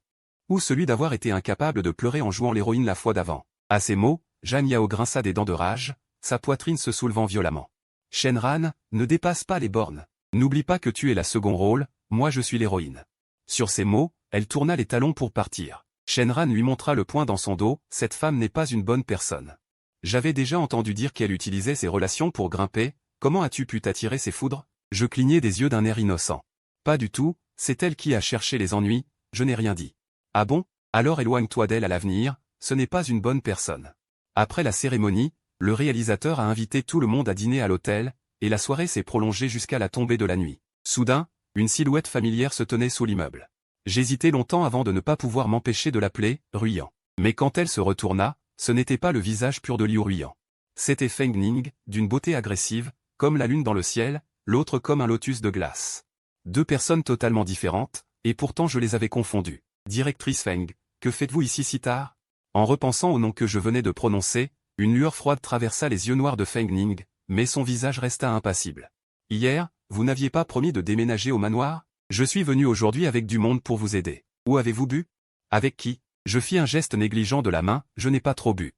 Ou celui d'avoir été incapable de pleurer en jouant l'héroïne la fois d'avant. À ces mots, Zhang Yao grinça des dents de rage, sa poitrine se soulevant violemment. Shenran, ne dépasse pas les bornes. N'oublie pas que tu es la second rôle, moi je suis l'héroïne. Sur ces mots, elle tourna les talons pour partir. Shenran lui montra le poing dans son dos, cette femme n'est pas une bonne personne. J'avais déjà entendu dire qu'elle utilisait ses relations pour grimper, comment as-tu pu t'attirer ses foudres? Je clignai des yeux d'un air innocent. Pas du tout, c'est elle qui a cherché les ennuis, je n'ai rien dit. Ah bon? Alors éloigne-toi d'elle à l'avenir, ce n'est pas une bonne personne. Après la cérémonie, le réalisateur a invité tout le monde à dîner à l'hôtel, et la soirée s'est prolongée jusqu'à la tombée de la nuit. Soudain, une silhouette familière se tenait sous l'immeuble. J'hésitai longtemps avant de ne pas pouvoir m'empêcher de l'appeler « Ruyant ». Mais quand elle se retourna, ce n'était pas le visage pur de Liu Ruyant. C'était Feng Ning, d'une beauté agressive, comme la lune dans le ciel, l'autre comme un lotus de glace. Deux personnes totalement différentes, et pourtant je les avais confondues. Directrice Feng, que faites-vous ici si tard? En repensant au nom que je venais de prononcer, une lueur froide traversa les yeux noirs de Feng Ning, mais son visage resta impassible. Hier, vous n'aviez pas promis de déménager au manoir? Je suis venu aujourd'hui avec du monde pour vous aider. Où avez-vous bu? Avec qui? Je fis un geste négligent de la main, je n'ai pas trop bu.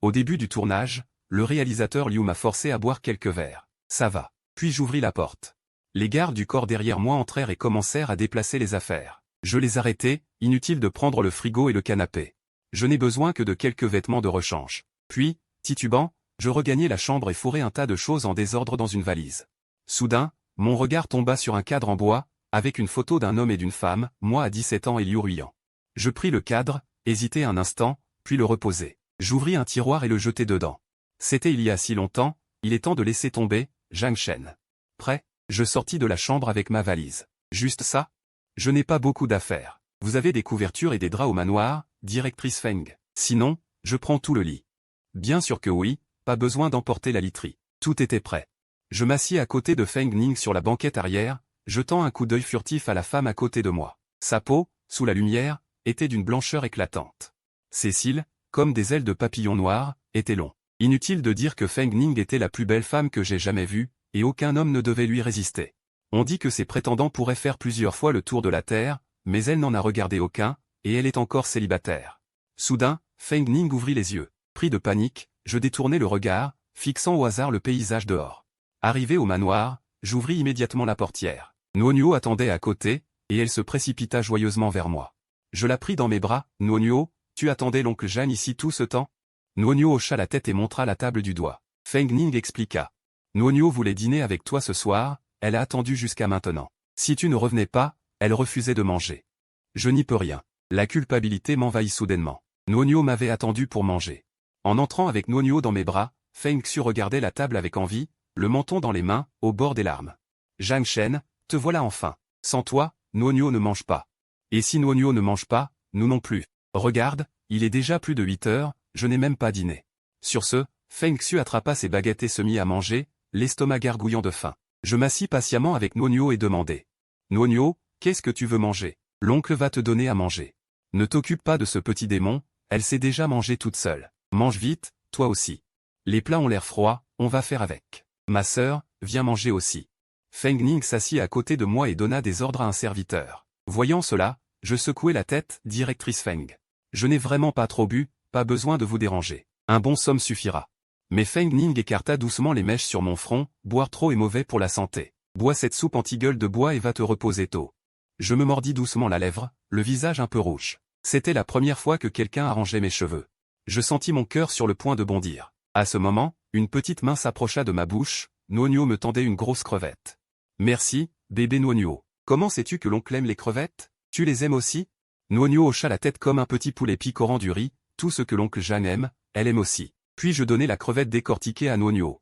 Au début du tournage, le réalisateur Liu m'a forcé à boire quelques verres. Ça va. Puis j'ouvris la porte. Les gardes du corps derrière moi entrèrent et commencèrent à déplacer les affaires. Je les arrêtai, inutile de prendre le frigo et le canapé. Je n'ai besoin que de quelques vêtements de rechange. Puis, titubant, je regagnai la chambre et fourrai un tas de choses en désordre dans une valise. Soudain, mon regard tomba sur un cadre en bois, avec une photo d'un homme et d'une femme, moi à 17 ans et Liu Ruyant. Je pris le cadre, hésitai un instant, puis le reposai. J'ouvris un tiroir et le jetai dedans. C'était il y a si longtemps, il est temps de laisser tomber, Zhang Shen. Prêt? Je sortis de la chambre avec ma valise. Juste ça? Je n'ai pas beaucoup d'affaires. Vous avez des couvertures et des draps au manoir, directrice Feng. Sinon, je prends tout le lit. Bien sûr que oui, pas besoin d'emporter la literie. Tout était prêt. Je m'assis à côté de Feng Ning sur la banquette arrière, jetant un coup d'œil furtif à la femme à côté de moi. Sa peau, sous la lumière, était d'une blancheur éclatante. Ses cils, comme des ailes de papillon noir, étaient longs. Inutile de dire que Feng Ning était la plus belle femme que j'ai jamais vue, et aucun homme ne devait lui résister. On dit que ses prétendants pourraient faire plusieurs fois le tour de la terre, mais elle n'en a regardé aucun, et elle est encore célibataire. Soudain, Feng Ning ouvrit les yeux. Pris de panique, je détournai le regard, fixant au hasard le paysage dehors. Arrivé au manoir, j'ouvris immédiatement la portière. Nuonio attendait à côté, et elle se précipita joyeusement vers moi. Je la pris dans mes bras. Nuonio, tu attendais l'oncle Jeanne ici tout ce temps? Nuonio hocha la tête et montra la table du doigt. Feng Ning expliqua. Nuonio voulait dîner avec toi ce soir, elle a attendu jusqu'à maintenant. Si tu ne revenais pas, elle refusait de manger. Je n'y peux rien. La culpabilité m'envahit soudainement. Nuonio m'avait attendu pour manger. En entrant avec Nuonio dans mes bras, Feng Xu regardait la table avec envie, le menton dans les mains, au bord des larmes. Zhang Shen, te voilà enfin. Sans toi, Nuonio ne mange pas. Et si Nuonio ne mange pas, nous non plus. Regarde, il est déjà plus de 8 heures, je n'ai même pas dîné. Sur ce, Feng Xu attrapa ses baguettes et se mit à manger, l'estomac gargouillant de faim. Je m'assis patiemment avec Nuonio et demandai. Nuonio, qu'est-ce que tu veux manger? L'oncle va te donner à manger. Ne t'occupe pas de ce petit démon, elle sait déjà manger toute seule. Mange vite, toi aussi. Les plats ont l'air froids, on va faire avec. Ma sœur, viens manger aussi. Feng Ning s'assit à côté de moi et donna des ordres à un serviteur. Voyant cela, je secouai la tête, directrice Feng. Je n'ai vraiment pas trop bu, pas besoin de vous déranger. Un bon somme suffira. Mais Feng Ning écarta doucement les mèches sur mon front, boire trop est mauvais pour la santé. Bois cette soupe anti-gueule de bois et va te reposer tôt. Je me mordis doucement la lèvre, le visage un peu rouge. C'était la première fois que quelqu'un arrangeait mes cheveux. Je sentis mon cœur sur le point de bondir. À ce moment, une petite main s'approcha de ma bouche, Nuonio me tendait une grosse crevette. Merci, bébé Nuonio. Comment sais-tu que l'oncle aime les crevettes? Tu les aimes aussi? Nuonio hocha la tête comme un petit poulet picorant du riz, tout ce que l'oncle Jeanne aime, elle aime aussi. Puis je donnai la crevette décortiquée à Nuonio.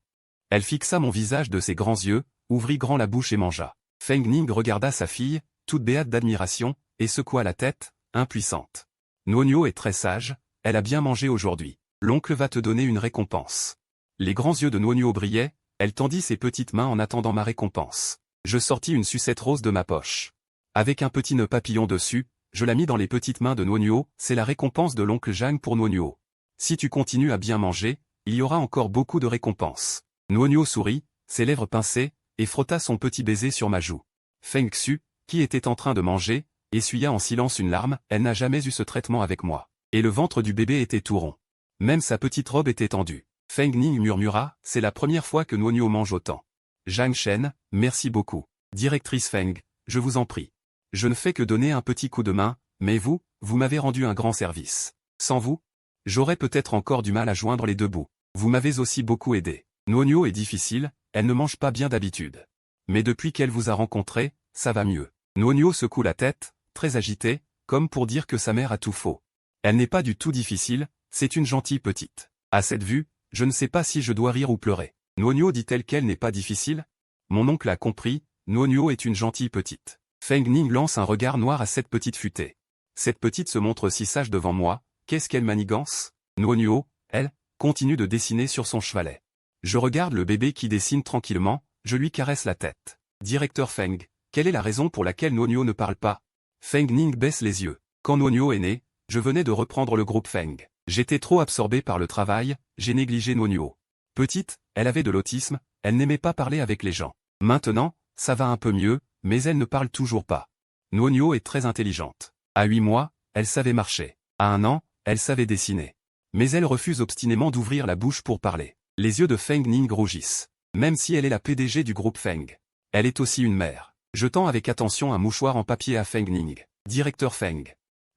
Elle fixa mon visage de ses grands yeux, ouvrit grand la bouche et mangea. Feng Ning regarda sa fille, toute béate d'admiration, et secoua la tête, impuissante. Nuonio est très sage, elle a bien mangé aujourd'hui. L'oncle va te donner une récompense. Les grands yeux de Nuonio brillaient, elle tendit ses petites mains en attendant ma récompense. Je sortis une sucette rose de ma poche. Avec un petit nœud papillon dessus, je la mis dans les petites mains de Nuonio, c'est la récompense de l'oncle Jeanne pour Nuonio. Si tu continues à bien manger, il y aura encore beaucoup de récompenses. Nuonio sourit, ses lèvres pincées, et frotta son petit baiser sur ma joue. Feng Xu, qui était en train de manger, essuya en silence une larme, elle n'a jamais eu ce traitement avec moi. Et le ventre du bébé était tout rond. Même sa petite robe était tendue. Feng Ning murmura, c'est la première fois que Nuonio mange autant. Zhang Shen, merci beaucoup. Directrice Feng, je vous en prie. Je ne fais que donner un petit coup de main, mais vous m'avez rendu un grand service. Sans vous, j'aurais peut-être encore du mal à joindre les deux bouts. Vous m'avez aussi beaucoup aidé. Nuonio est difficile, elle ne mange pas bien d'habitude. Mais depuis qu'elle vous a rencontré, ça va mieux. Nuonio secoue la tête, très agitée, comme pour dire que sa mère a tout faux. Elle n'est pas du tout difficile, c'est une gentille petite. À cette vue, je ne sais pas si je dois rire ou pleurer. Nuonio dit-elle qu'elle n'est pas difficile? Mon oncle a compris, Nuonio est une gentille petite. Feng Ning lance un regard noir à cette petite futée. Cette petite se montre si sage devant moi, qu'est-ce qu'elle manigance? Nuonio, elle, continue de dessiner sur son chevalet. Je regarde le bébé qui dessine tranquillement, je lui caresse la tête. Directeur Feng, quelle est la raison pour laquelle Nuonio ne parle pas? Feng Ning baisse les yeux. Quand Nuonio est né, je venais de reprendre le groupe Feng. J'étais trop absorbé par le travail, j'ai négligé Nuonio. Petite, elle avait de l'autisme, elle n'aimait pas parler avec les gens. Maintenant, ça va un peu mieux, mais elle ne parle toujours pas. Nuonio est très intelligente. À 8 mois, elle savait marcher. À 1 an, elle savait dessiner. Mais elle refuse obstinément d'ouvrir la bouche pour parler. Les yeux de Feng Ning rougissent. Même si elle est la PDG du groupe Feng. Elle est aussi une mère. Je tends avec attention un mouchoir en papier à Feng Ning. Directeur Feng.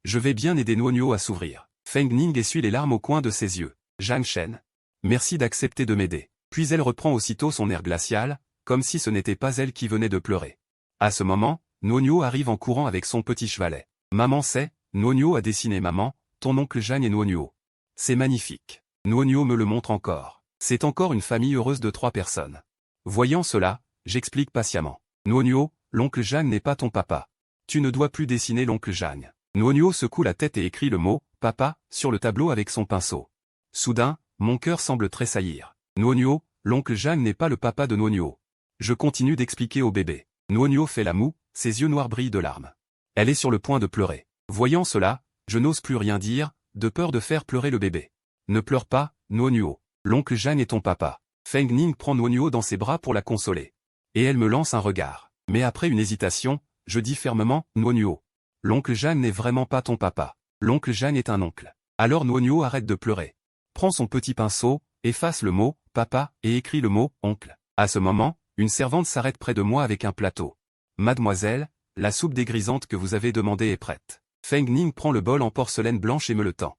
Je vais bien aider Nuonio à s'ouvrir. Feng Ning essuie les larmes au coin de ses yeux. Zhang Shen. Merci d'accepter de m'aider. Puis elle reprend aussitôt son air glacial, comme si ce n'était pas elle qui venait de pleurer. À ce moment, Nuonio arrive en courant avec son petit chevalet. Maman sait, Nuonio a dessiné maman, ton oncle Zhang et Nuonio. C'est magnifique. Nuonio me le montre encore. C'est encore une famille heureuse de 3 personnes. Voyant cela, j'explique patiemment. Nuonio, l'oncle Zhang n'est pas ton papa. Tu ne dois plus dessiner l'oncle Zhang. Nuonio secoue la tête et écrit le mot « papa » sur le tableau avec son pinceau. Soudain, mon cœur semble tressaillir. Nuonio, l'oncle Zhang n'est pas le papa de Nuonio. Je continue d'expliquer au bébé. Nuonio fait la moue, ses yeux noirs brillent de larmes. Elle est sur le point de pleurer. Voyant cela, je n'ose plus rien dire, de peur de faire pleurer le bébé. Ne pleure pas, Nuonio. L'oncle Zhang est ton papa. Feng Ning prend Nuonio dans ses bras pour la consoler. Et elle me lance un regard. Mais après une hésitation, je dis fermement, Nuonio. L'oncle Zhang n'est vraiment pas ton papa. L'oncle Zhang est un oncle. Alors Nuonio arrête de pleurer. Prend son petit pinceau, efface le mot « papa » et écrit le mot « oncle ». À ce moment, une servante s'arrête près de moi avec un plateau. « Mademoiselle, la soupe dégrisante que vous avez demandée est prête. » Feng Ning prend le bol en porcelaine blanche et me le tend.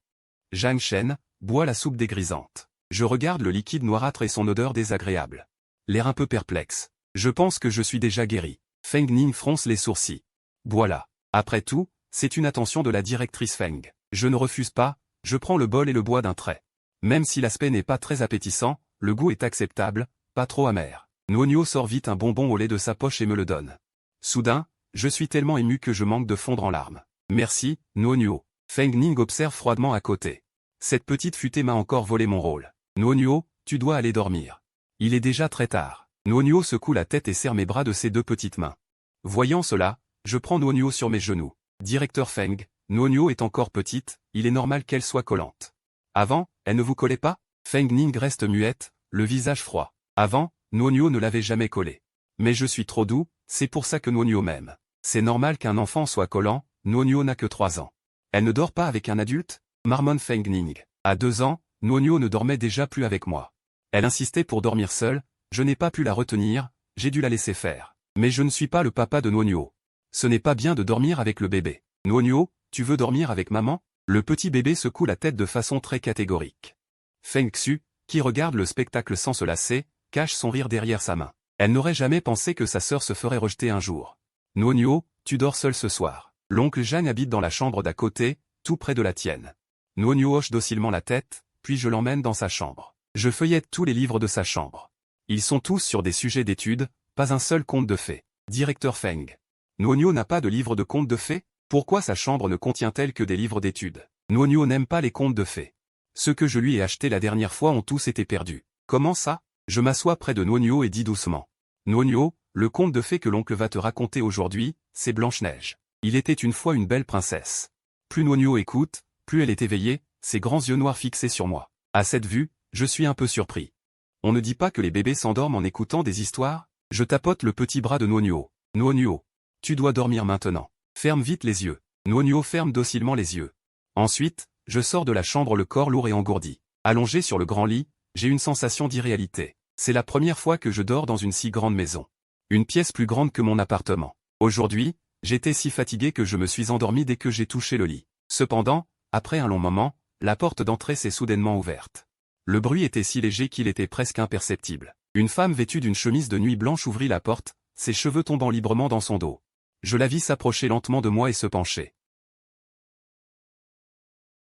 Zhang Shen, bois la soupe dégrisante. Je regarde le liquide noirâtre et son odeur désagréable. L'air un peu perplexe. Je pense que je suis déjà guéri. Feng Ning fronce les sourcils. Bois-la. Après tout, c'est une attention de la directrice Feng. Je ne refuse pas, je prends le bol et le bois d'un trait. Même si l'aspect n'est pas très appétissant, le goût est acceptable, pas trop amer. Nuonio sort vite un bonbon au lait de sa poche et me le donne. Soudain, je suis tellement ému que je manque de fondre en larmes. Merci, Nuonio. Feng Ning observe froidement à côté. Cette petite futée m'a encore volé mon rôle. Nuonio, tu dois aller dormir. Il est déjà très tard. Nuonio secoue la tête et serre mes bras de ses 2 petites mains. Voyant cela, je prends Nuonio sur mes genoux. Directeur Feng, Nuonio est encore petite, il est normal qu'elle soit collante. Avant, elle ne vous collait pas? Feng Ning reste muette, le visage froid. Avant, Nuonio ne l'avait jamais collé. Mais je suis trop doux, c'est pour ça que Nuonio m'aime. C'est normal qu'un enfant soit collant, Nuonio n'a que 3 ans. Elle ne dort pas avec un adulte? Marmonne Feng Ning. À 2 ans, Nuonio ne dormait déjà plus avec moi. Elle insistait pour dormir seule, je n'ai pas pu la retenir, j'ai dû la laisser faire. Mais je ne suis pas le papa de Nuonio. Ce n'est pas bien de dormir avec le bébé. Nuonio, tu veux dormir avec maman? Le petit bébé secoue la tête de façon très catégorique. Feng Xu, qui regarde le spectacle sans se lasser, cache son rire derrière sa main. Elle n'aurait jamais pensé que sa sœur se ferait rejeter un jour. Nuonio, tu dors seul ce soir. L'oncle Zhang habite dans la chambre d'à côté, tout près de la tienne. Nuonio hoche docilement la tête, puis je l'emmène dans sa chambre. Je feuillette tous les livres de sa chambre. Ils sont tous sur des sujets d'études, pas un seul conte de fées. Directeur Feng. Nuonio n'a pas de livre de contes de fées? Pourquoi sa chambre ne contient-elle que des livres d'études? Nuonio n'aime pas les contes de fées. Ceux que je lui ai achetés la dernière fois ont tous été perdus. Comment ça? Je m'assois près de Nuonio et dis doucement. Nuonio, le conte de fées que l'oncle va te raconter aujourd'hui, c'est Blanche-Neige. Il était une fois une belle princesse. Plus Nuonio écoute, plus elle est éveillée, ses grands yeux noirs fixés sur moi. À cette vue, je suis un peu surpris. On ne dit pas que les bébés s'endorment en écoutant des histoires? Je tapote le petit bras de Nuonio. Nuonio, tu dois dormir maintenant. Ferme vite les yeux. Nuo ferme docilement les yeux. Ensuite, je sors de la chambre le corps lourd et engourdi. Allongé sur le grand lit, j'ai une sensation d'irréalité. C'est la première fois que je dors dans une si grande maison. Une pièce plus grande que mon appartement. Aujourd'hui, j'étais si fatigué que je me suis endormi dès que j'ai touché le lit. Cependant, après un long moment, la porte d'entrée s'est soudainement ouverte. Le bruit était si léger qu'il était presque imperceptible. Une femme vêtue d'une chemise de nuit blanche ouvrit la porte, ses cheveux tombant librement dans son dos. Je la vis s'approcher lentement de moi et se pencher.